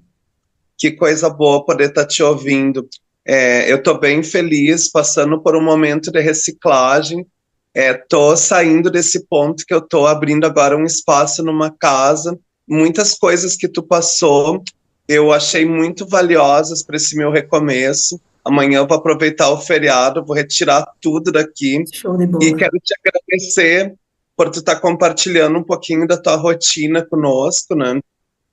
S3: Que coisa boa poder estar te ouvindo. Eu estou bem feliz, passando por um momento de reciclagem. Estou saindo desse ponto que eu estou abrindo agora um espaço numa casa. Muitas coisas que tu passou, eu achei muito valiosas para esse meu recomeço. Amanhã eu vou aproveitar o feriado, vou retirar tudo daqui.
S2: Show de
S3: E
S2: bola.
S3: quero te agradecer por tu estar compartilhando um pouquinho da tua rotina conosco, né?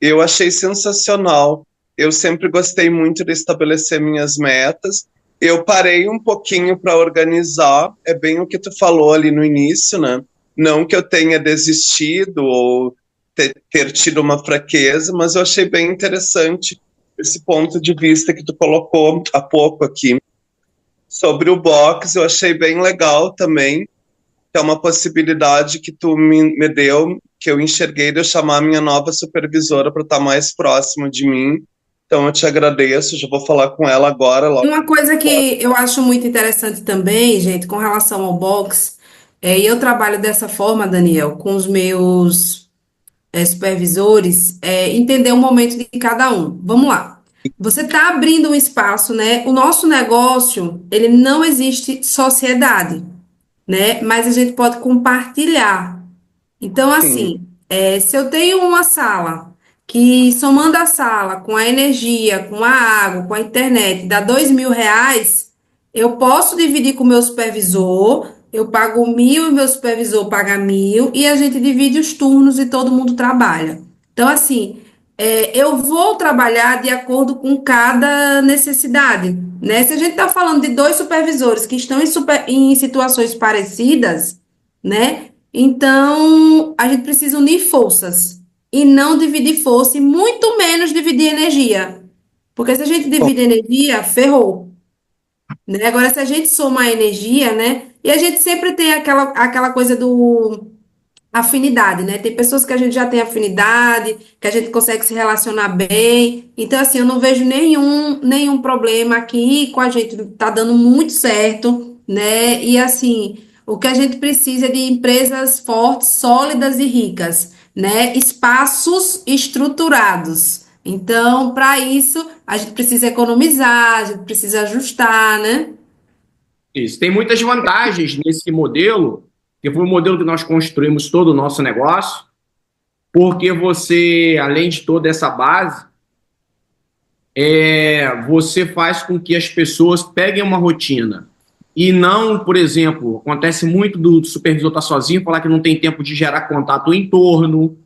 S3: Eu achei sensacional. Eu sempre gostei muito de estabelecer minhas metas. Eu parei um pouquinho para organizar, é bem o que tu falou ali no início, né? Não que eu tenha desistido ou ter tido uma fraqueza, mas eu achei bem interessante esse ponto de vista que tu colocou há pouco aqui. Sobre o box, eu achei bem legal também, que é uma possibilidade que tu me deu, que eu enxerguei de eu chamar a minha nova supervisora para estar mais próximo de mim. Então eu te agradeço, já vou falar com ela agora,
S2: E
S3: logo.
S2: uma coisa que eu acho muito interessante também, gente, com relação ao box, e eu trabalho dessa forma, Daniel, com os meus supervisores, entender o momento de cada um. Vamos lá. Você está abrindo um espaço, né? O nosso negócio, ele não existe sociedade, né? Mas a gente pode compartilhar. Então,
S3: Sim,
S2: assim, se eu tenho uma sala que somando a sala com a energia, com a água, com a internet, dá R$ 2.000, eu posso dividir com o meu supervisor, eu pago 1.000 e meu supervisor paga 1.000 e a gente divide os turnos e todo mundo trabalha. Então, assim, eu vou trabalhar de acordo com cada necessidade, né? Se a gente está falando de dois supervisores que estão em situações parecidas, né? Então, a gente precisa unir forças e não dividir força e muito menos dividir energia. Porque se a gente divide energia, ferrou, né? Agora, se a gente somar energia, né? E a gente sempre tem aquela coisa do afinidade, né? Tem pessoas que a gente já tem afinidade, que a gente consegue se relacionar bem. Então, assim, eu não vejo nenhum problema aqui com a gente, tá dando muito certo, né? E assim, o que a gente precisa é de empresas fortes, sólidas e ricas, né? Espaços estruturados. Então, para isso, a gente precisa economizar, a gente precisa ajustar, né?
S1: Isso. Tem muitas vantagens nesse modelo, que foi o modelo que nós construímos todo o nosso negócio, porque você, além de toda essa base, você faz com que as pessoas peguem uma rotina. E não, por exemplo, acontece muito do supervisor estar sozinho, falar que não tem tempo de gerar contato em torno,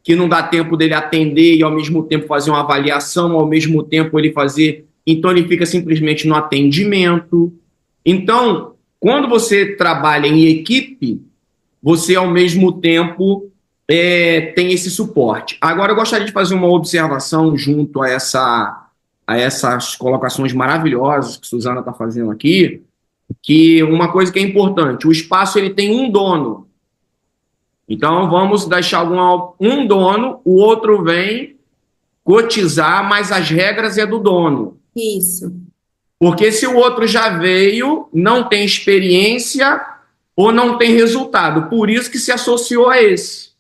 S1: que não dá tempo dele atender e ao mesmo tempo fazer uma avaliação, ao mesmo tempo ele fazer. Então ele fica simplesmente no atendimento. Então, quando você trabalha em equipe, você ao mesmo tempo tem esse suporte. Agora, eu gostaria de fazer uma observação junto a essas colocações maravilhosas que a Suzana está fazendo aqui, que uma coisa que é importante, o espaço ele tem um dono. Então, vamos deixar um dono, o outro vem cotizar, mas as regras é do dono.
S2: Isso.
S1: Porque se o outro já veio, não tem experiência ou não tem resultado. Por isso que se associou a esse.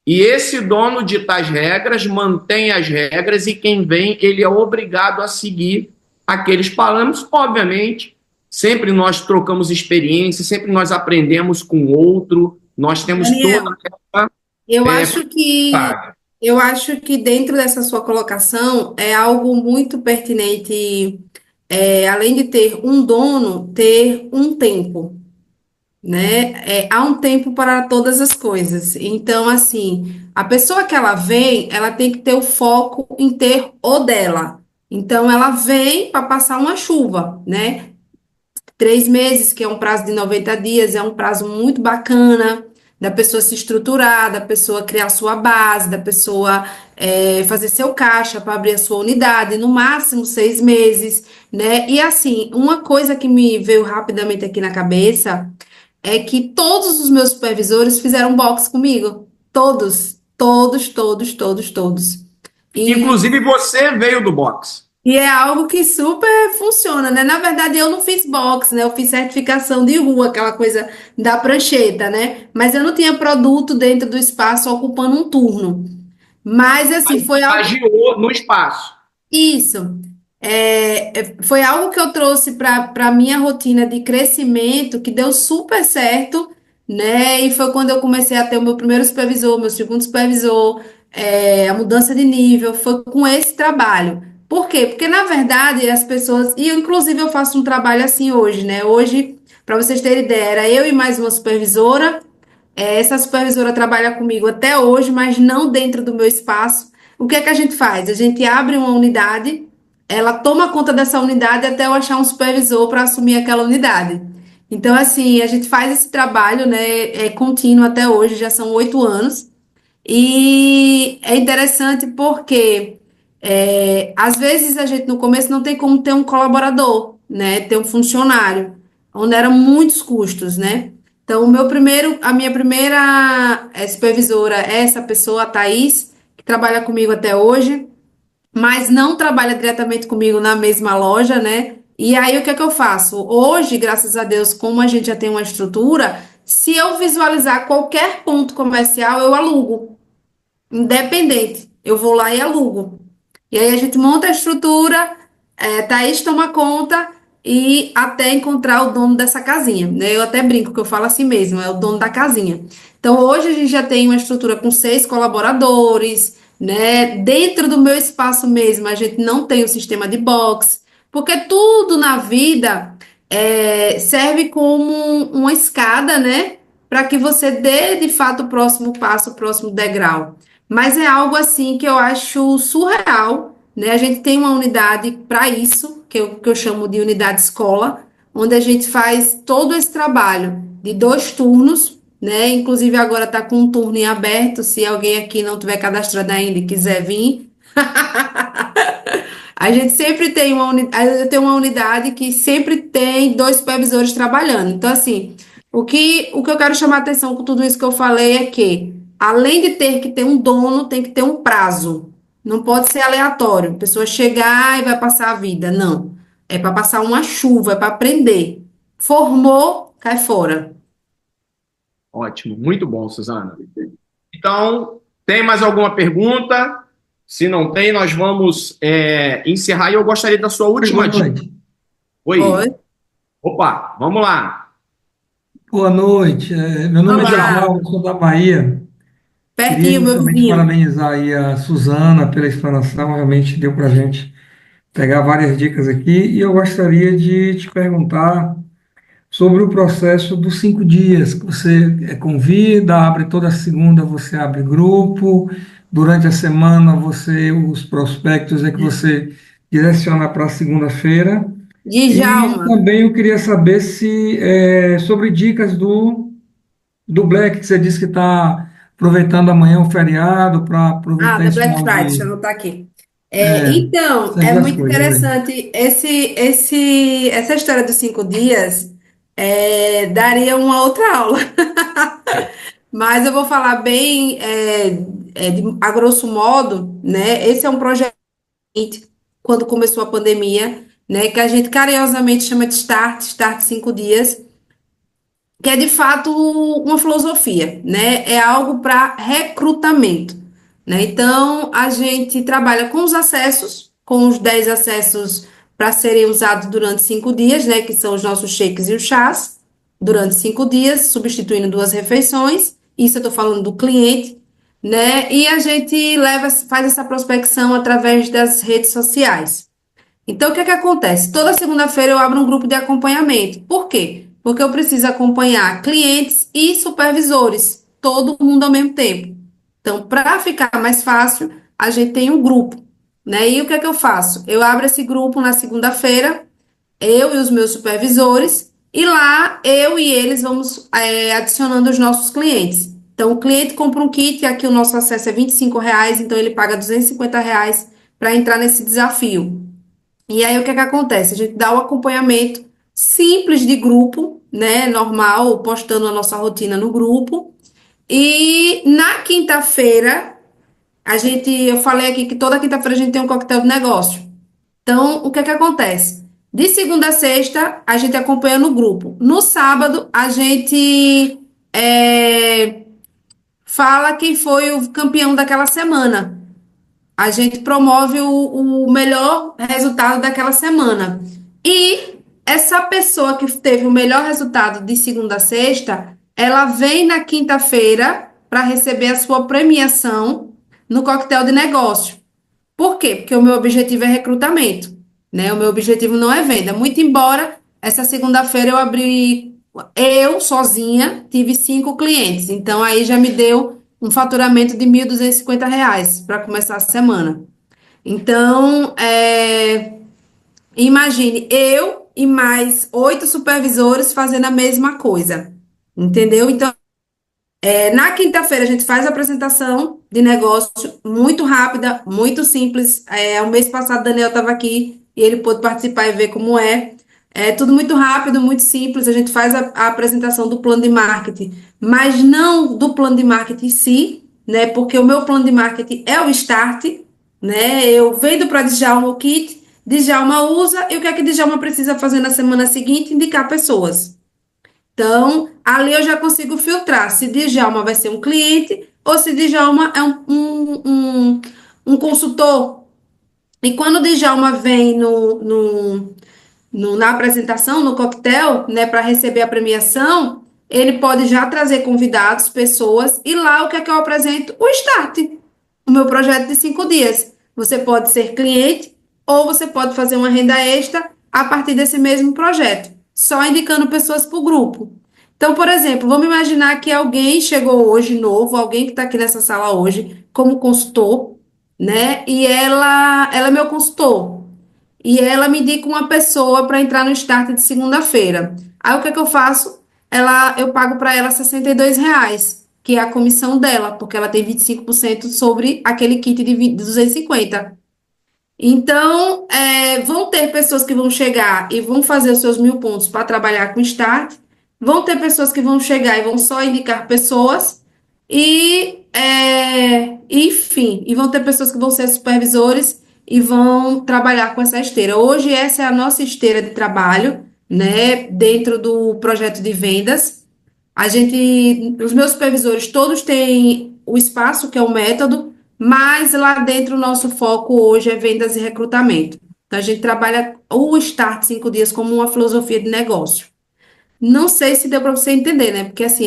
S1: E esse dono dita as regras, mantém as regras e quem vem, ele é obrigado a seguir aqueles parâmetros. Obviamente, sempre nós trocamos experiência, sempre nós aprendemos com o outro, nós temos
S2: Daniel,
S1: toda essa
S2: eu acho que
S1: vontade.
S2: eu acho que dentro dessa sua colocação é algo muito pertinente, além de ter um dono, ter um tempo. né? Há um tempo para todas as coisas. Então, assim, a pessoa que ela vem, ela tem que ter o foco em ter o dela. Então, ela vem para passar uma chuva, né? 3 meses, que é um prazo de 90 dias, é um prazo muito bacana da pessoa se estruturar, da pessoa criar sua base, da pessoa fazer seu caixa para abrir a sua unidade, no máximo 6 meses, né? E assim, uma coisa que me veio rapidamente aqui na cabeça é que todos os meus supervisores fizeram box comigo. Todos, todos, todos, todos, todos. E
S1: Inclusive, você veio do boxe.
S2: e é algo que super funciona, né? Na verdade, eu não fiz box, né? Eu fiz certificação de rua, aquela coisa da prancheta, né? Mas eu não tinha produto dentro do espaço ocupando um turno. Mas, assim, foi algo.
S1: Estagiou no espaço.
S2: Isso. Foi algo que eu trouxe para a minha rotina de crescimento, que deu super certo, né? E foi quando eu comecei a ter o meu primeiro supervisor, meu segundo supervisor, a mudança de nível, foi com esse trabalho. Por quê? Porque, na verdade, as pessoas. E, inclusive, eu faço um trabalho assim hoje, né? Hoje, para vocês terem ideia, era eu e mais uma supervisora. Essa supervisora trabalha comigo até hoje, mas não dentro do meu espaço. O que é que a gente faz? A gente abre uma unidade, ela toma conta dessa unidade até eu achar um supervisor para assumir aquela unidade. Então, assim, a gente faz esse trabalho, né, contínuo até hoje, já são 8 anos. E é interessante porque, às vezes, a gente no começo não tem como ter um colaborador, né, ter um funcionário, onde eram muitos custos, né? Então, a minha primeira supervisora é essa pessoa, a Thaís, que trabalha comigo até hoje, mas não trabalha diretamente comigo na mesma loja, né? E aí, o que é que eu faço? Hoje, graças a Deus, como a gente já tem uma estrutura, se eu visualizar qualquer ponto comercial, eu alugo, independente. Eu vou lá e alugo. E aí a gente monta a estrutura, Thaís toma conta e até encontrar o dono dessa casinha, né? Eu até brinco que eu falo assim mesmo, é o dono da casinha. Então hoje a gente já tem uma estrutura com 6 colaboradores, né? Dentro do meu espaço mesmo, a gente não tem o sistema de box, porque tudo na vida serve como uma escada, né? Para que você dê de fato o próximo passo, o próximo degrau. Mas é algo assim que eu acho surreal, né? A gente tem uma unidade para isso, que eu chamo de unidade escola, onde a gente faz todo esse trabalho de 2 turnos, né? Inclusive agora está com um turno em aberto, se alguém aqui não tiver cadastrado ainda e quiser vir. A gente sempre tem eu tenho uma unidade que sempre tem 2 supervisores trabalhando. Então, assim, o que eu quero chamar a atenção com tudo isso que eu falei é que, além de ter que ter um dono, tem que ter um prazo. Não pode ser aleatório. A pessoa chegar e vai passar a vida. Não. É para passar uma chuva, é para aprender. Formou, cai fora.
S1: Ótimo, muito bom, Suzana. Então, tem mais alguma pergunta? Se não tem, nós vamos encerrar e eu gostaria da sua
S4: Oi,
S1: última
S4: boa
S1: dica.
S4: noite.
S1: Oi.
S2: Oi.
S1: Opa, vamos lá.
S4: Boa noite. Meu nome é
S2: Olá.
S4: Daniel, eu sou da Bahia. Queria
S2: Pertinho, meu
S4: inicialmente
S2: vizinho.
S4: parabenizar aí a Suzana pela explanação, realmente deu para a gente pegar várias dicas aqui. E eu gostaria de te perguntar sobre o processo dos 5 dias, que você convida, abre toda segunda, você abre grupo, durante a semana os prospectos é que você direciona para a segunda-feira. E
S2: Djalma.
S4: também eu queria saber se sobre dicas do Black, que você disse que está aproveitando amanhã o feriado para
S2: Ah,
S4: aproveitar
S2: da
S4: esse
S2: Black
S4: final
S2: Friday, deixa eu
S4: de
S2: anotar aqui.
S4: é,
S2: Então,
S4: essas
S2: é
S4: duas
S2: muito
S4: coisas aí.
S2: interessante. Essa história dos 5 dias daria uma outra aula. Mas eu vou falar bem, a grosso modo, né? Esse é um projeto quando começou a pandemia, né? Que a gente carinhosamente chama de Start 5 dias, que é de fato uma filosofia, né? É algo para recrutamento, né? Então, a gente trabalha com os acessos, com os 10 acessos para serem usados durante 5 dias, né? Que são os nossos shakes e os chás, durante 5 dias, substituindo 2 refeições. Isso eu estou falando do cliente, né? E a gente faz essa prospecção através das redes sociais. Então, o que é que acontece? Toda segunda-feira eu abro um grupo de acompanhamento. Por quê? porque eu preciso acompanhar clientes e supervisores, todo mundo ao mesmo tempo. Então, para ficar mais fácil, a gente tem um grupo, né? E o que é que eu faço? Eu abro esse grupo na segunda-feira, eu e os meus supervisores, e lá eu e eles vamos adicionando os nossos clientes. Então, o cliente compra um kit, aqui o nosso acesso é R$ 25, então ele paga R$ 250 para entrar nesse desafio. E aí, o que é que acontece? A gente dá o acompanhamento simples de grupo, né? Normal, postando a nossa rotina no grupo. E na quinta-feira, eu falei aqui que toda quinta-feira a gente tem um coquetel de negócio. Então, o que é que acontece? De segunda a sexta, a gente acompanha no grupo. No sábado, a gente fala quem foi o campeão daquela semana. A gente promove o melhor resultado daquela semana. E essa pessoa que teve o melhor resultado de segunda a sexta, ela vem na quinta-feira para receber a sua premiação no coquetel de negócio. Por quê? Porque o meu objetivo é recrutamento, né? O meu objetivo não é venda. Muito embora essa segunda-feira eu sozinha tive 5 clientes. Então aí já me deu um faturamento de R$ 1.250 para começar a semana. Então, imagine eu e mais 8 supervisores fazendo a mesma coisa. Entendeu? Então, na quinta-feira a gente faz a apresentação de negócio muito rápida, muito simples. O mês passado o Daniel estava aqui e ele pôde participar e ver como é. É tudo muito rápido, muito simples. A gente faz a apresentação do plano de marketing, mas não do plano de marketing em si, né? Porque o meu plano de marketing é o Start, né? Eu vendo para Djalma o kit, Djalma usa, e o que é que Djalma precisa fazer na semana seguinte? Indicar pessoas. Então, ali eu já consigo filtrar se Djalma vai ser um cliente ou se Djalma é um consultor. E quando o Djalma vem na apresentação, no coquetel, né, para receber a premiação, ele pode já trazer convidados, pessoas, e lá o que é que eu apresento? O Start, o meu projeto de 5 dias. Você pode ser cliente ou você pode fazer uma renda extra a partir desse mesmo projeto, só indicando pessoas para o grupo. Então, por exemplo, vamos imaginar que alguém chegou hoje novo, alguém que está aqui nessa sala hoje, como consultor, né? E ela é meu consultor. E ela me indica uma pessoa para entrar no start de segunda-feira. Aí o que é que eu faço? Eu pago para ela R$ 62, que é a comissão dela, porque ela tem 25% sobre aquele kit de 250. Então, vão ter pessoas que vão chegar e vão fazer os seus 1.000 pontos para trabalhar com Start. Vão ter pessoas que vão chegar e vão só indicar pessoas. Enfim, e vão ter pessoas que vão ser supervisores e vão trabalhar com essa esteira. Hoje, essa é a nossa esteira de trabalho, né, dentro do projeto de vendas. Os meus supervisores todos têm o espaço, que é o método, mas lá dentro o nosso foco hoje é vendas e recrutamento. Então, a gente trabalha o Start 5 dias como uma filosofia de negócio. Não sei se deu para você entender, né? Porque assim,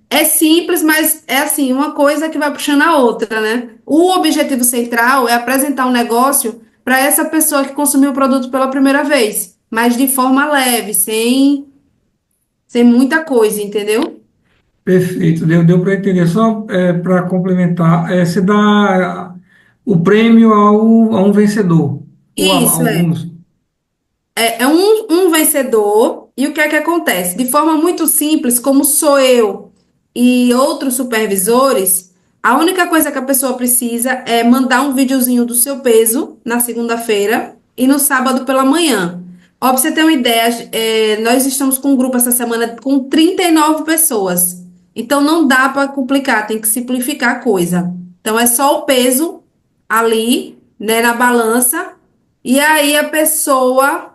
S2: é simples, mas é assim, uma coisa que vai puxando a outra, né? O objetivo central é apresentar um negócio para essa pessoa que consumiu o produto pela primeira vez, mas de forma leve, sem muita coisa, entendeu?
S4: Perfeito, deu para entender. Só para complementar, você dá o prêmio a um vencedor, ou a
S2: Isso é.
S4: alguns.
S2: É um vencedor, e o que é que acontece? De forma muito simples, como sou eu e outros supervisores, a única coisa que a pessoa precisa é mandar um videozinho do seu peso na segunda-feira e no sábado pela manhã. Ó, pra você ter uma ideia, nós estamos com um grupo essa semana com 39 pessoas. Então não dá para complicar, tem que simplificar a coisa. Então é só o peso ali, né, na balança, e aí a pessoa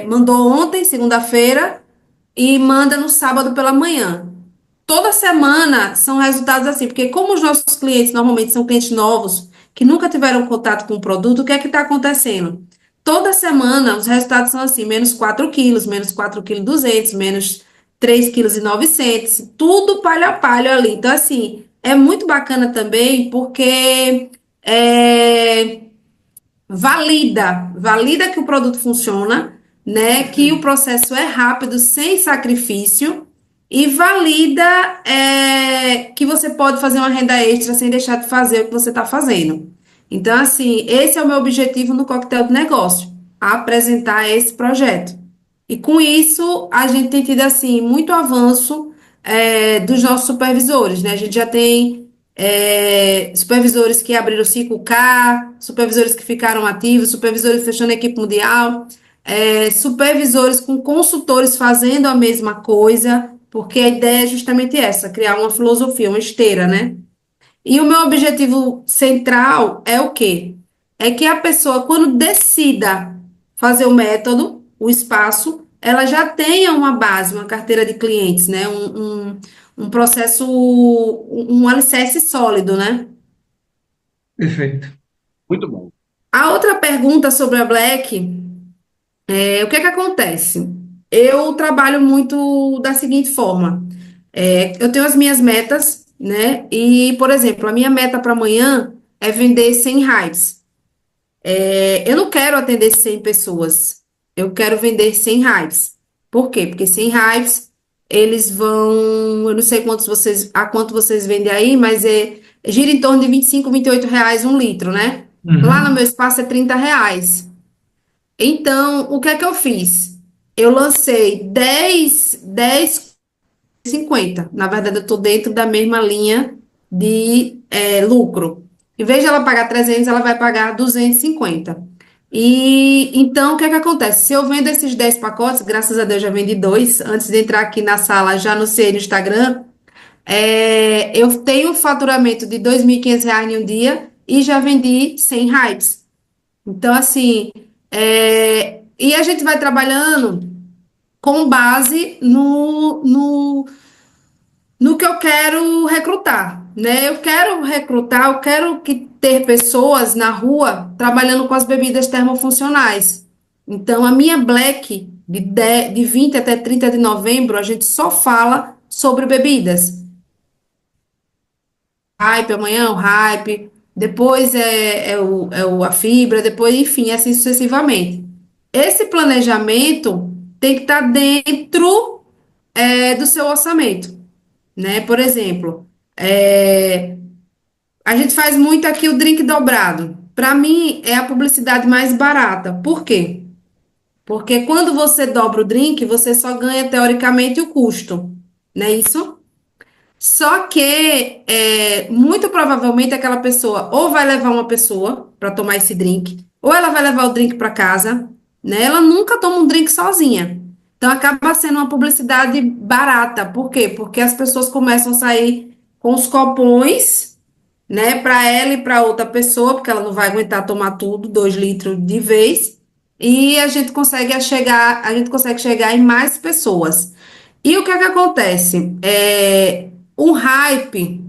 S2: mandou ontem, segunda-feira, e manda no sábado pela manhã. Toda semana são resultados assim, porque como os nossos clientes normalmente são clientes novos, que nunca tiveram contato com o produto, o que é que está acontecendo? Toda semana os resultados são assim, menos 4 quilos, menos 4,2 kg, menos 3,9 kg, tudo palho a palho ali. Então, assim, é muito bacana também, porque valida que o produto funciona, né, que o processo é rápido, sem sacrifício, e valida que você pode fazer uma renda extra sem deixar de fazer o que você está fazendo. Então, assim, esse é o meu objetivo no Coquetel do Negócio, apresentar esse projeto. E com isso, a gente tem tido, assim, muito avanço dos nossos supervisores, né? A gente já tem supervisores que abriram o 5K, supervisores que ficaram ativos, supervisores fechando a equipe mundial, supervisores com consultores fazendo a mesma coisa, porque a ideia é justamente essa, criar uma filosofia, uma esteira, né? E o meu objetivo central é o quê? É que a pessoa, quando decida fazer o método, o espaço, ela já tenha uma base, uma carteira de clientes, né? Um processo, um alicerce sólido, né?
S4: Perfeito.
S1: Muito bom.
S2: A outra pergunta sobre a Black o que é que acontece? Eu trabalho muito da seguinte forma. Eu tenho as minhas metas, né? E, por exemplo, a minha meta para amanhã é vender 100 hives. Eu não quero atender 100 pessoas. Eu quero vender 100 hives. Por quê? Porque 100 hives, eles vão... Eu não sei a quanto vocês vendem aí, mas gira em torno de 25, R$ 28 um litro, né? Lá no
S4: Uhum.
S2: meu espaço é R$ 30. Então, o que é que eu fiz? Eu lancei 10,50. Na verdade, eu estou dentro da mesma linha de lucro. Em vez de ela pagar 300, ela vai pagar 250. E então, o que é que acontece? Se eu vendo esses 10 pacotes, graças a Deus já vendi dois, antes de entrar aqui na sala, já anunciei no Instagram, eu tenho um faturamento de R$ 2.500 em um dia e já vendi 100 hypes. Então, assim, e a gente vai trabalhando com base no que eu quero recrutar, né? Eu quero que ter pessoas na rua trabalhando com as bebidas termofuncionais. Então, a minha Black, de 20 até 30 de novembro, a gente só fala sobre bebidas. Hype, amanhã é o hype, depois a fibra, depois, enfim, assim sucessivamente. Esse planejamento tem que estar dentro do seu orçamento, né? Por exemplo, a gente faz muito aqui o drink dobrado. Para mim, é a publicidade mais barata. Por quê? Porque quando você dobra o drink, você só ganha teoricamente o custo, não é isso? Só que, muito provavelmente, aquela pessoa ou vai levar uma pessoa para tomar esse drink, ou ela vai levar o drink para casa, né? Ela nunca toma um drink sozinha. Então, acaba sendo uma publicidade barata. Por quê? Porque as pessoas começam a sair com os copões, né, para ela e para outra pessoa, porque ela não vai aguentar tomar tudo, 2 litros de vez, e a gente consegue chegar em mais pessoas. E o que é que acontece? O hype,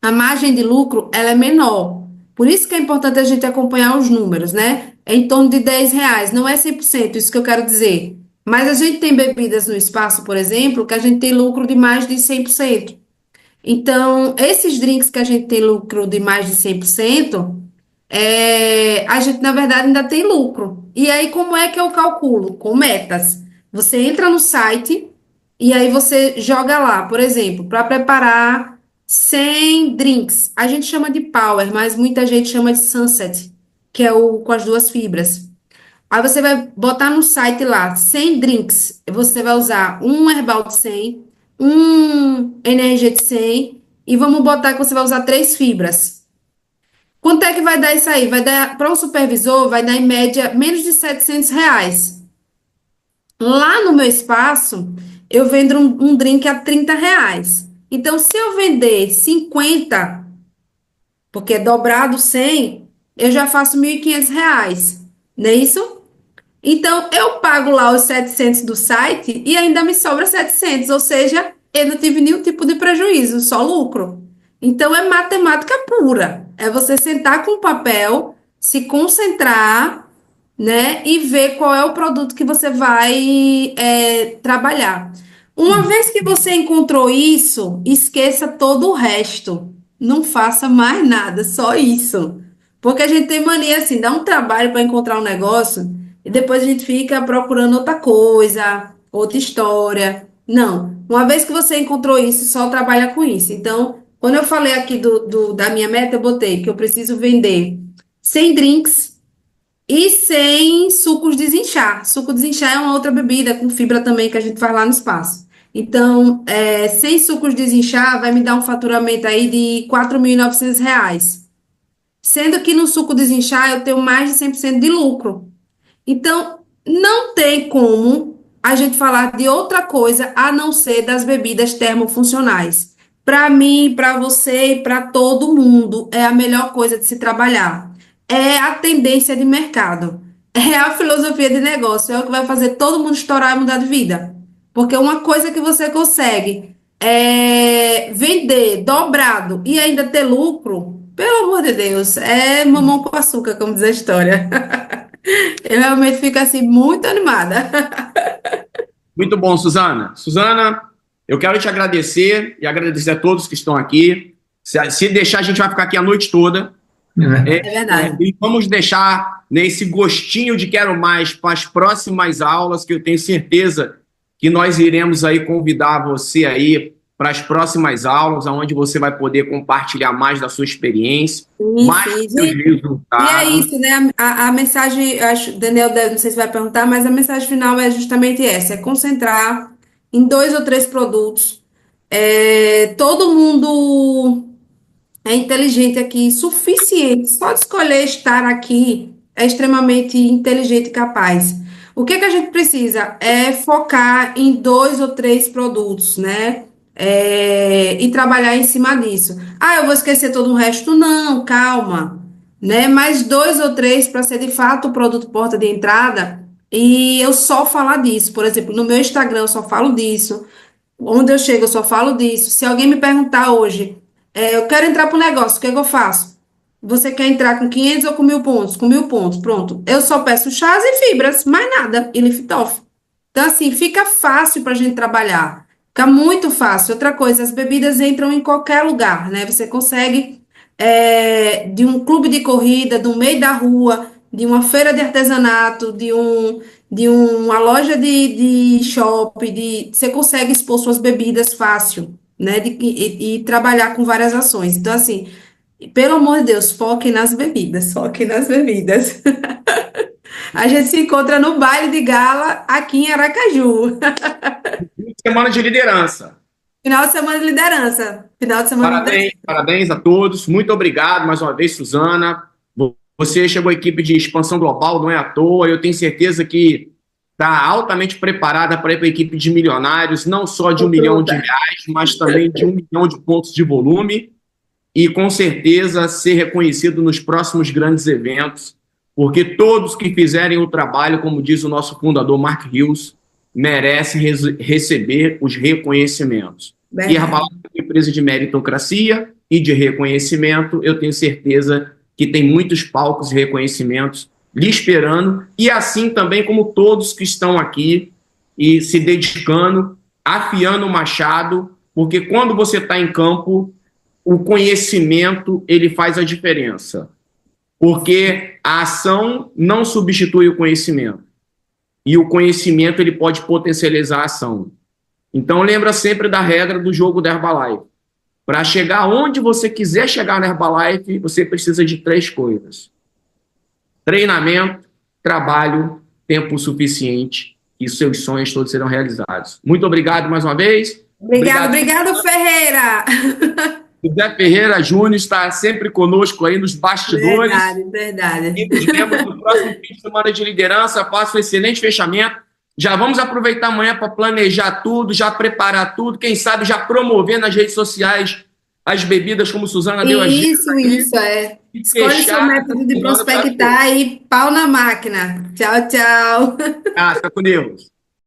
S2: a margem de lucro, ela é menor. Por isso que é importante a gente acompanhar os números, né? É em torno de R$ 10, não é 100%, isso que eu quero dizer. Mas a gente tem bebidas no espaço, por exemplo, que a gente tem lucro de mais de 100%. Então, esses drinks que a gente tem lucro de mais de 100%, a gente, na verdade, ainda tem lucro. E aí, como é que eu calculo? Com metas. Você entra no site e aí você joga lá, por exemplo, para preparar 100 drinks. A gente chama de Power, mas muita gente chama de Sunset, que é o com as duas fibras. Aí você vai botar no site lá 100 drinks. Você vai usar um Herbal de 100, um Energia de 100 e vamos botar que você vai usar três fibras. Quanto é que vai dar isso aí? Vai dar, para um supervisor, vai dar em média menos de R$ 700. Lá no meu espaço, eu vendo um drink a R$ 30. Então, se eu vender 50, porque é dobrado 100, eu já faço R$ 1.500, não é isso? Então, eu pago lá os 700 do site e ainda me sobra 700, ou seja, eu não tive nenhum tipo de prejuízo, só lucro. Então, é matemática pura. É você sentar com o papel, se concentrar, né, e ver qual é o produto que você vai trabalhar. Uma vez que você encontrou isso, esqueça todo o resto. Não faça mais nada, só isso. Porque a gente tem mania assim, dá um trabalho para encontrar um negócio. e depois a gente fica procurando outra coisa, outra história. Não, uma vez que você encontrou isso, só trabalha com isso. Então, quando eu falei aqui da minha meta, eu botei que eu preciso vender 100 drinks e 100 sucos desinchar. Suco desinchar é uma outra bebida com fibra também que a gente faz lá no espaço. Então, 100 sucos desinchar vai me dar um faturamento aí de R$ 4.900. Sendo que no suco desinchar eu tenho mais de 100% de lucro. Então, não tem como a gente falar de outra coisa a não ser das bebidas termofuncionais. Para mim, para você e para todo mundo, é a melhor coisa de se trabalhar. É a tendência de mercado. É a filosofia de negócio. É o que vai fazer todo mundo estourar e mudar de vida. Porque uma coisa que você consegue vender dobrado e ainda ter lucro, pelo amor de Deus, é mamão com açúcar, como diz a história. Eu realmente fico assim muito animada.
S1: Muito bom, Suzana. Suzana, eu quero te agradecer e agradecer a todos que estão aqui. Se deixar, a gente vai ficar aqui a noite toda.
S2: É verdade.
S1: E vamos deixar nesse gostinho de quero mais para as próximas aulas, que eu tenho certeza que nós iremos aí convidar você aí para as próximas aulas, onde você vai poder compartilhar mais da sua experiência, mais dos seus
S2: E é
S1: resultados.
S2: isso, né? A mensagem, acho, Daniel, não sei se vai perguntar, mas a mensagem final é justamente essa: é concentrar em 2 ou 3 produtos. Todo mundo é inteligente aqui, suficiente. Só de escolher estar aqui é extremamente inteligente e capaz. O que que a gente precisa? É focar em 2 ou 3 produtos, né? E trabalhar em cima disso. Ah, eu vou esquecer todo o resto? Não, calma, né? Mais 2 ou 3 para ser de fato o produto porta de entrada. E eu só falar disso. Por exemplo, no meu Instagram eu só falo disso. Onde eu chego, eu só falo disso. Se alguém me perguntar hoje, eu quero entrar para o negócio, o que é que eu faço? Você quer entrar com 500 ou com 1.000 pontos? Com 1.000 pontos, pronto. Eu só peço chás e fibras, mais nada, e Liftoff. Então, assim, fica fácil para a gente trabalhar. Fica muito fácil. Outra coisa, as bebidas entram em qualquer lugar, né? Você consegue, de um clube de corrida, do meio da rua, de uma feira de artesanato, de uma loja de shopping, você consegue expor suas bebidas fácil, né? E trabalhar com várias ações. Então, assim, pelo amor de Deus, foquem nas bebidas, foquem nas bebidas. A gente se encontra no baile de gala aqui em Aracaju.
S1: Semana de liderança.
S2: Final de semana de liderança. Final de semana de
S1: Parabéns,
S2: liderança.
S1: parabéns a todos. Muito obrigado mais uma vez, Suzana. Você chegou à equipe de expansão global, não é à toa. Eu tenho certeza que está altamente preparada para ir para a equipe de milionários, não só de 1 milhão de reais, mas também de 1 milhão de pontos de volume. E com certeza ser reconhecido nos próximos grandes eventos, porque todos que fizerem o trabalho, como diz o nosso fundador Mark Hughes, merecem receber os reconhecimentos. E a Herbalife é uma empresa de meritocracia e de reconhecimento. Eu tenho certeza que tem muitos palcos e reconhecimentos lhe esperando, e assim também como todos que estão aqui e se dedicando, afiando o machado, porque quando você está em campo, o conhecimento ele faz a diferença. Porque a ação não substitui o conhecimento. E o conhecimento ele pode potencializar a ação. Então lembra sempre da regra do jogo da Herbalife. Para chegar onde você quiser chegar na Herbalife, você precisa de 3 coisas: treinamento, trabalho, tempo suficiente, e seus sonhos todos serão realizados. Muito obrigado mais uma vez.
S2: Obrigado, Ferreira.
S1: José Ferreira Júnior está sempre conosco aí nos bastidores.
S2: Verdade.
S1: E nos vemos no próximo fim de semana de liderança. Faça um excelente fechamento. Já vamos aproveitar amanhã para planejar tudo, já preparar tudo. Quem sabe já promover nas redes sociais as bebidas, como Suzana deu as dicas.
S2: Isso. Escolhe seu método de prospectar e pau na máquina. Tchau, tchau.
S1: Ah, fica com Deus.